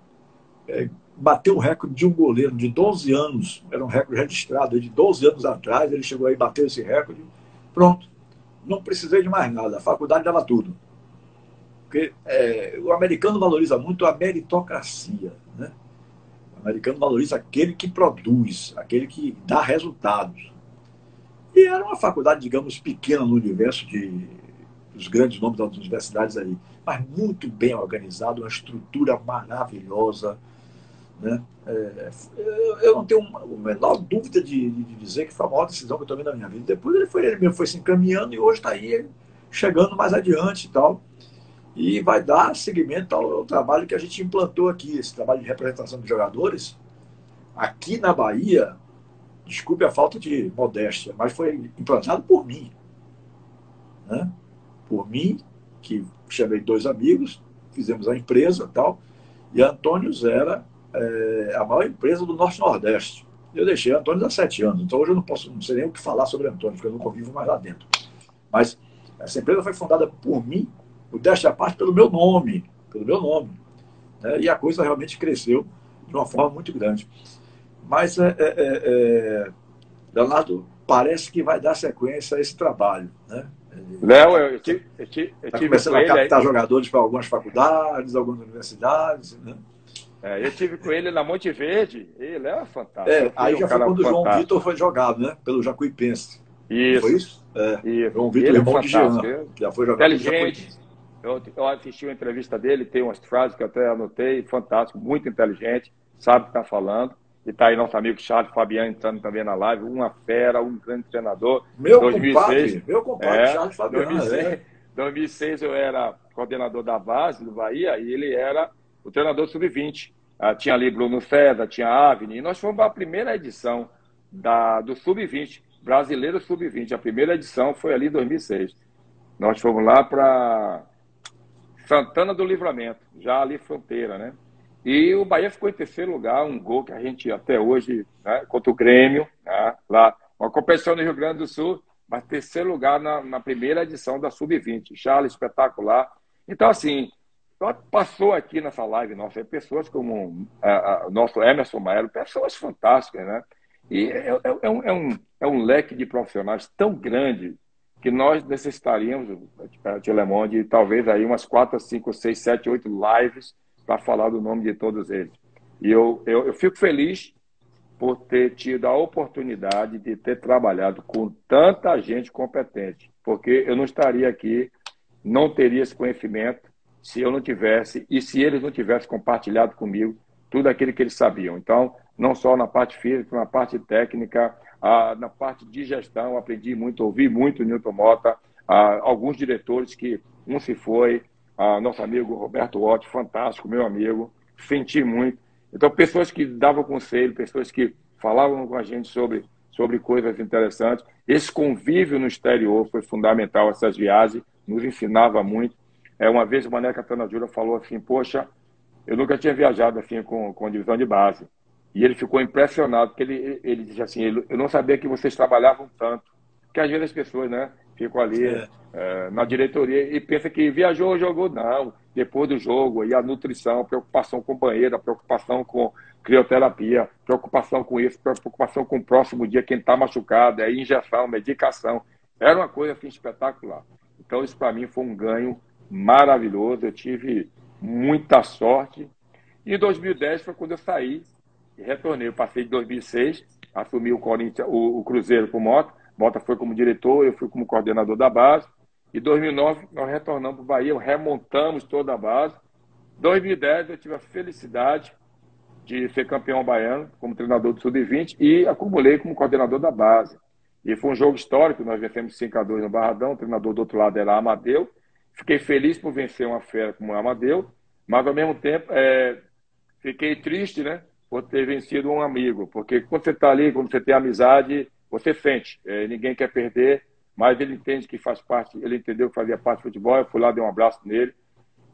bateu o recorde de um goleiro de 12 anos, era um recorde registrado de 12 anos atrás, ele chegou aí e bateu esse recorde. Pronto, não precisei de mais nada, a faculdade dava tudo. Porque o americano valoriza muito a meritocracia, né? O americano valoriza aquele que produz, aquele que dá resultados. E era uma faculdade, digamos, pequena no universo dos grandes nomes das universidades aí, mas muito bem organizado, uma estrutura maravilhosa, né? Eu não tenho a menor dúvida de dizer que foi a maior decisão que eu tomei na minha vida. Depois ele mesmo foi se encaminhando e hoje está aí chegando mais adiante e tal. E vai dar seguimento ao trabalho que a gente implantou aqui, esse trabalho de representação de jogadores. Aqui na Bahia, desculpe a falta de modéstia, mas foi implantado por mim, né? Por mim, que chamei 2 amigos, fizemos a empresa e tal, e a Antônios era a maior empresa do Norte-Nordeste. Eu deixei a Antônios há 7 anos, então hoje eu não sei nem o que falar sobre a Antônios, porque eu não convivo mais lá dentro. Mas essa empresa foi fundada por mim, modéstia à parte, pelo meu nome, né? E a coisa realmente cresceu de uma forma muito grande. Mas, Leonardo, parece que vai dar sequência a esse trabalho, né? Léo, eu tive começando a captar jogadores para algumas faculdades, algumas universidades, né? Eu tive com ele na Monte Verde, e ele é fantástico. Aí já foi quando o João Vitor foi jogado, né? Pelo Jacuipense. Isso. Foi isso? Isso. João Vitor, irmão de Jean, já foi jogado pelo Jacuipense. Eu assisti uma entrevista dele, tem umas frases que eu até anotei, fantástico, muito inteligente, sabe o que está falando. E está aí nosso amigo Charles Fabiano entrando também na live, uma fera, um grande treinador. Meu compadre, Charles Fabiano. 2006 eu era coordenador da base do Bahia e ele era o treinador sub-20. Tinha ali Bruno César, tinha Avni, e nós fomos para a primeira edição do sub-20, brasileiro sub-20. A primeira edição foi ali em 2006. Nós fomos lá para Santana do Livramento, já ali fronteira, né? E o Bahia ficou em 3º lugar, um gol que a gente até hoje, né, contra o Grêmio, né, lá, uma competição no Rio Grande do Sul, mas 3º lugar na primeira edição da Sub-20. Charles, espetacular. Então, assim, passou aqui nessa live nossa, pessoas como o nosso Emerson Maelo, pessoas fantásticas, né? E é um leque de profissionais tão grande que nós necessitaríamos, Tilemon, de talvez aí umas 4, 5, 6, 7, 8 lives para falar do nome de todos eles. E eu fico feliz por ter tido a oportunidade de ter trabalhado com tanta gente competente, porque eu não estaria aqui, não teria esse conhecimento se eu não tivesse, e se eles não tivessem compartilhado comigo tudo aquilo que eles sabiam. Então, não só na parte física, na parte técnica, na parte de gestão, aprendi muito, ouvi muito o Newton Mota, alguns diretores que um se foi, nosso amigo Roberto Ott, fantástico, meu amigo, senti muito. Então, pessoas que davam conselho, pessoas que falavam com a gente sobre coisas interessantes. Esse convívio no exterior foi fundamental, essas viagens, nos ensinava muito. Uma vez o Mané Catana Júnior falou assim, poxa, eu nunca tinha viajado assim com divisão de base. E ele ficou impressionado, porque ele disse assim, eu não sabia que vocês trabalhavam tanto. Porque às vezes as pessoas, né, ficam ali na diretoria e pensam que viajou, jogou. Não, depois do jogo, e a nutrição, preocupação com o banheiro, a preocupação com crioterapia, preocupação com isso, preocupação com o próximo dia, quem está machucado, injeção, medicação. Era uma coisa assim, espetacular. Então isso para mim foi um ganho maravilhoso, eu tive muita sorte. E em 2010 foi quando eu saí e retornei. Eu passei de 2006, assumi o Cruzeiro com o Mota. Mota foi como diretor, eu fui como coordenador da base. Em 2009 nós retornamos para o Bahia, remontamos toda a base. Em 2010 eu tive a felicidade de ser campeão baiano como treinador do Sub-20 e acumulei como coordenador da base. E foi um jogo histórico, nós vencemos 5-2 no Barradão, o treinador do outro lado era Amadeu. Fiquei feliz por vencer uma fera como o Amadeu, mas ao mesmo tempo fiquei triste, né, por ter vencido um amigo, porque quando você está ali, quando você tem amizade, você sente, ninguém quer perder, mas ele entende que faz parte, ele entendeu que fazia parte do futebol, eu fui lá, dei um abraço nele,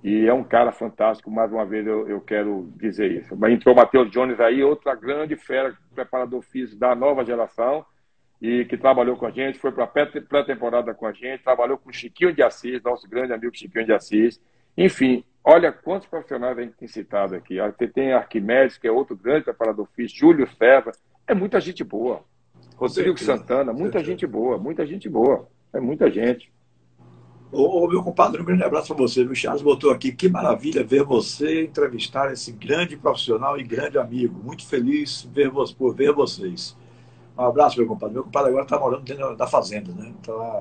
e é um cara fantástico, mais uma vez eu quero dizer isso. Mas entrou o Matheus Jones aí, outra grande fera, preparador físico da nova geração, e que trabalhou com a gente, foi para a pré-temporada com a gente, trabalhou com o Chiquinho de Assis, nosso grande amigo Chiquinho de Assis. Enfim, olha quantos profissionais a gente tem citado aqui. Você tem Arquimedes, que é outro grande preparador físico, Júlio César, é muita gente boa. Rodrigo Santana, muita gente boa, é muita gente. Ô, meu compadre, um grande abraço para você. O Charles botou aqui, que maravilha ver você entrevistar esse grande profissional e grande amigo. Muito feliz por ver vocês. Um abraço, meu compadre. Meu compadre agora está morando dentro da fazenda, né?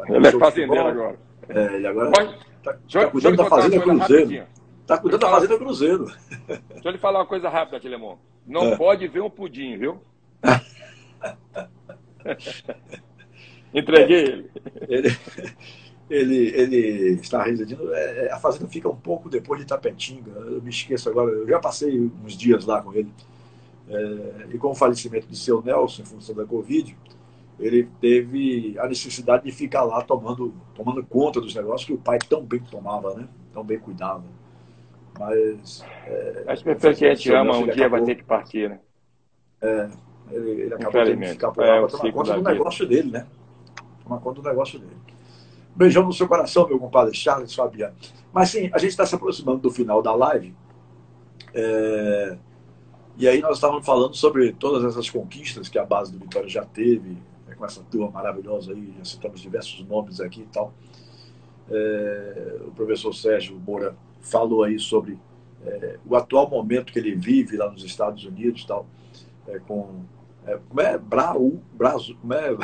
Ele é fazendeiro agora. Ele agora está cuidando da Fazenda Cruzeiro. Está cuidando da Fazenda Cruzeiro. Deixa eu lhe falar uma coisa rápida, Tilemon. Não pode ver um pudim, viu? Entreguei ele está residindo. A Fazenda fica um pouco depois de Itapetinga. Eu me esqueço agora. Eu já passei uns dias lá com ele. E com o falecimento de seu Nelson, em função da Covid, ele teve a necessidade de ficar lá tomando conta dos negócios que o pai tão bem tomava, né? Tão bem cuidava. Mas as pessoas que a gente ama um dia vai ter que partir, né? Ele acabou tendo que ficar por lá para tomar conta do negócio dele, né? Tomar conta do negócio dele. Beijão no seu coração, meu compadre Charles Fabiano. Mas sim, a gente está se aproximando do final da live. E aí nós estávamos falando sobre todas essas conquistas que a base do Vitória já teve, com essa turma maravilhosa aí, já citamos diversos nomes aqui e tal. O professor Sérgio Moura falou aí sobre o atual momento que ele vive lá nos Estados Unidos e tal, como é? Brausa. BRA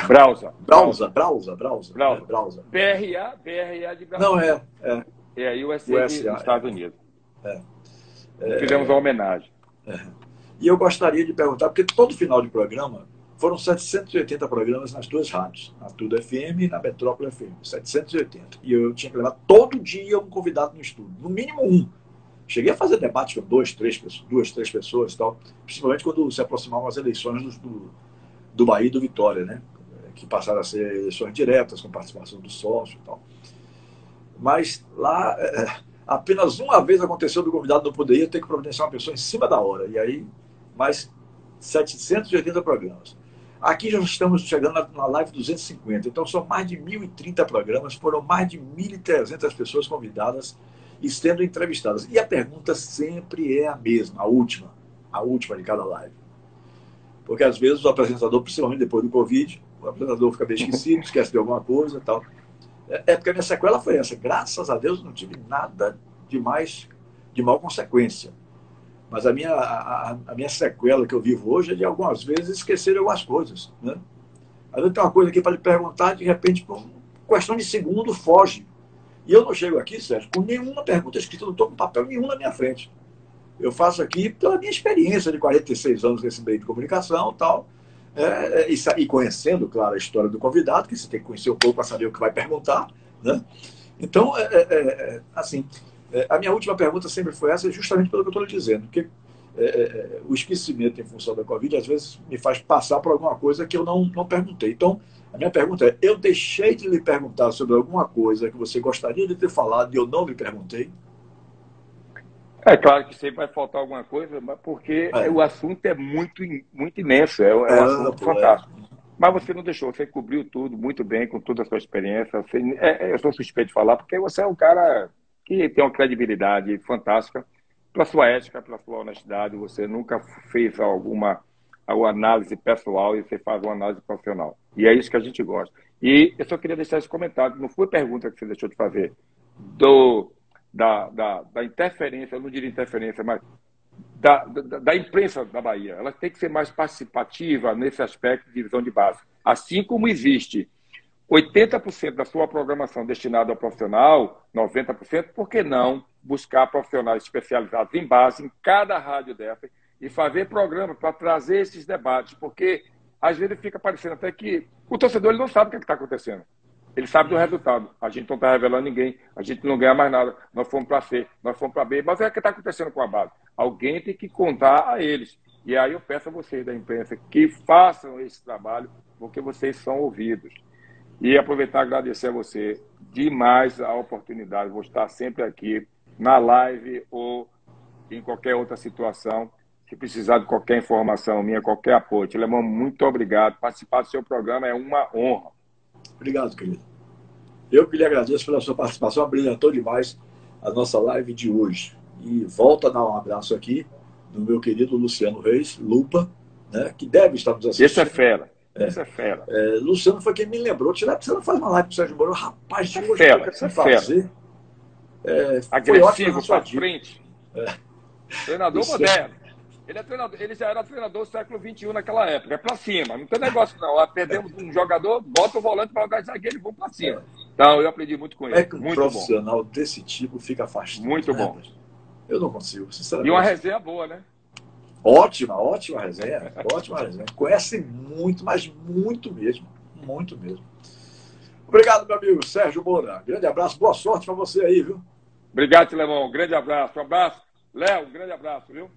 de Brasília. Não, E aí o USA dos Estados Unidos. Fizemos uma homenagem. E eu gostaria de perguntar, porque todo final de programa foram 780 programas nas duas rádios, na Tudo FM e na Metrópole FM, 780. E eu tinha que levar todo dia um convidado no estúdio, no mínimo um. Cheguei a fazer debate com duas, três pessoas e tal, principalmente quando se aproximavam as eleições do Bahia e do Vitória, né? Que passaram a ser eleições diretas, com participação do sócio e tal. Mas lá, apenas uma vez aconteceu do convidado não poderia ter que providenciar uma pessoa em cima da hora. E aí, mais 780 programas. Aqui já estamos chegando na live 250, então são mais de 1.030 programas, foram mais de 1.300 pessoas convidadas e sendo entrevistadas. E a pergunta sempre é a mesma, a última de cada live. Porque às vezes o apresentador, principalmente depois do Covid, o apresentador fica meio esquecido, esquece de alguma coisa e tal. Porque a minha sequela foi essa. Graças a Deus não tive nada de mal consequência. Mas a minha sequela que eu vivo hoje é de algumas vezes esquecer algumas coisas. Né? Às vezes tem uma coisa aqui para lhe perguntar, de repente, por questão de segundo, foge. E eu não chego aqui, Sérgio, com nenhuma pergunta escrita, eu não estou com papel nenhum na minha frente. Eu faço aqui pela minha experiência de 46 anos nesse meio de comunicação e tal, e conhecendo, claro, a história do convidado, que você tem que conhecer um pouco para saber o que vai perguntar. Né? Então, assim, a minha última pergunta sempre foi essa, justamente pelo que eu estou lhe dizendo, porque o esquecimento em função da Covid, às vezes, me faz passar por alguma coisa que eu não perguntei. Então, a minha pergunta é, eu deixei de lhe perguntar sobre alguma coisa que você gostaria de ter falado e eu não lhe perguntei? É claro que sempre vai faltar alguma coisa, mas porque o assunto é muito, muito imenso, é um assunto fantástico. Mas você não deixou, você cobriu tudo muito bem, com toda a sua experiência. Eu sou suspeito de falar, porque você é um cara que tem uma credibilidade fantástica, pela sua ética, pela sua honestidade. Você nunca fez alguma análise pessoal e você faz uma análise profissional. E é isso que a gente gosta. E eu só queria deixar esse comentário, não foi pergunta que você deixou de fazer, da interferência, eu não diria interferência, mas da imprensa da Bahia. Ela tem que ser mais participativa nesse aspecto de divisão de base. Assim como existe 80% da sua programação destinada ao profissional, 90%, por que não buscar profissionais especializados em base em cada rádio dessa e fazer programa para trazer esses debates? Porque às vezes fica parecendo até que o torcedor ele não sabe o que está acontecendo. Ele sabe do resultado. A gente não está revelando ninguém, a gente não ganha mais nada. Nós fomos para C, nós fomos para B. Mas é o que está acontecendo com a base. Alguém tem que contar a eles. E aí eu peço a vocês da imprensa que façam esse trabalho, porque vocês são ouvidos. E aproveitar e agradecer a você demais a oportunidade. Vou estar sempre aqui na live ou em qualquer outra situação. Se precisar de qualquer informação minha, qualquer apoio. Tilemão, muito obrigado. Participar do seu programa é uma honra. Obrigado, querido. Eu que lhe agradeço pela sua participação, brilhantou demais a nossa live de hoje. E volto a dar um abraço aqui no meu querido Luciano Reis, Lupa, né, que deve estar nos assistindo. Esse é fera. Esse é fera. Luciano foi quem me lembrou. Você não faz uma live com o Sérgio Moro? Rapaz, de hoje fera, eu fazer. Agressivo, para frente. Treinador moderno. Ele já era treinador do século XXI naquela época. É pra cima. Não tem negócio, não. Perdemos um jogador, bota o volante para jogar de zagueiro e vamos pra cima. Então, eu aprendi muito com ele. É que um muito profissional bom. Desse tipo fica afastado. Muito bom. Eu não consigo, sinceramente. E uma resenha boa, né? Ótima resenha. Ótima resenha. Conhece muito, mas muito mesmo. Muito mesmo. Obrigado, meu amigo Sérgio Moura. Grande abraço. Boa sorte para você aí, viu? Obrigado, Tilemão. Grande abraço. Um abraço. Léo, um grande abraço, viu?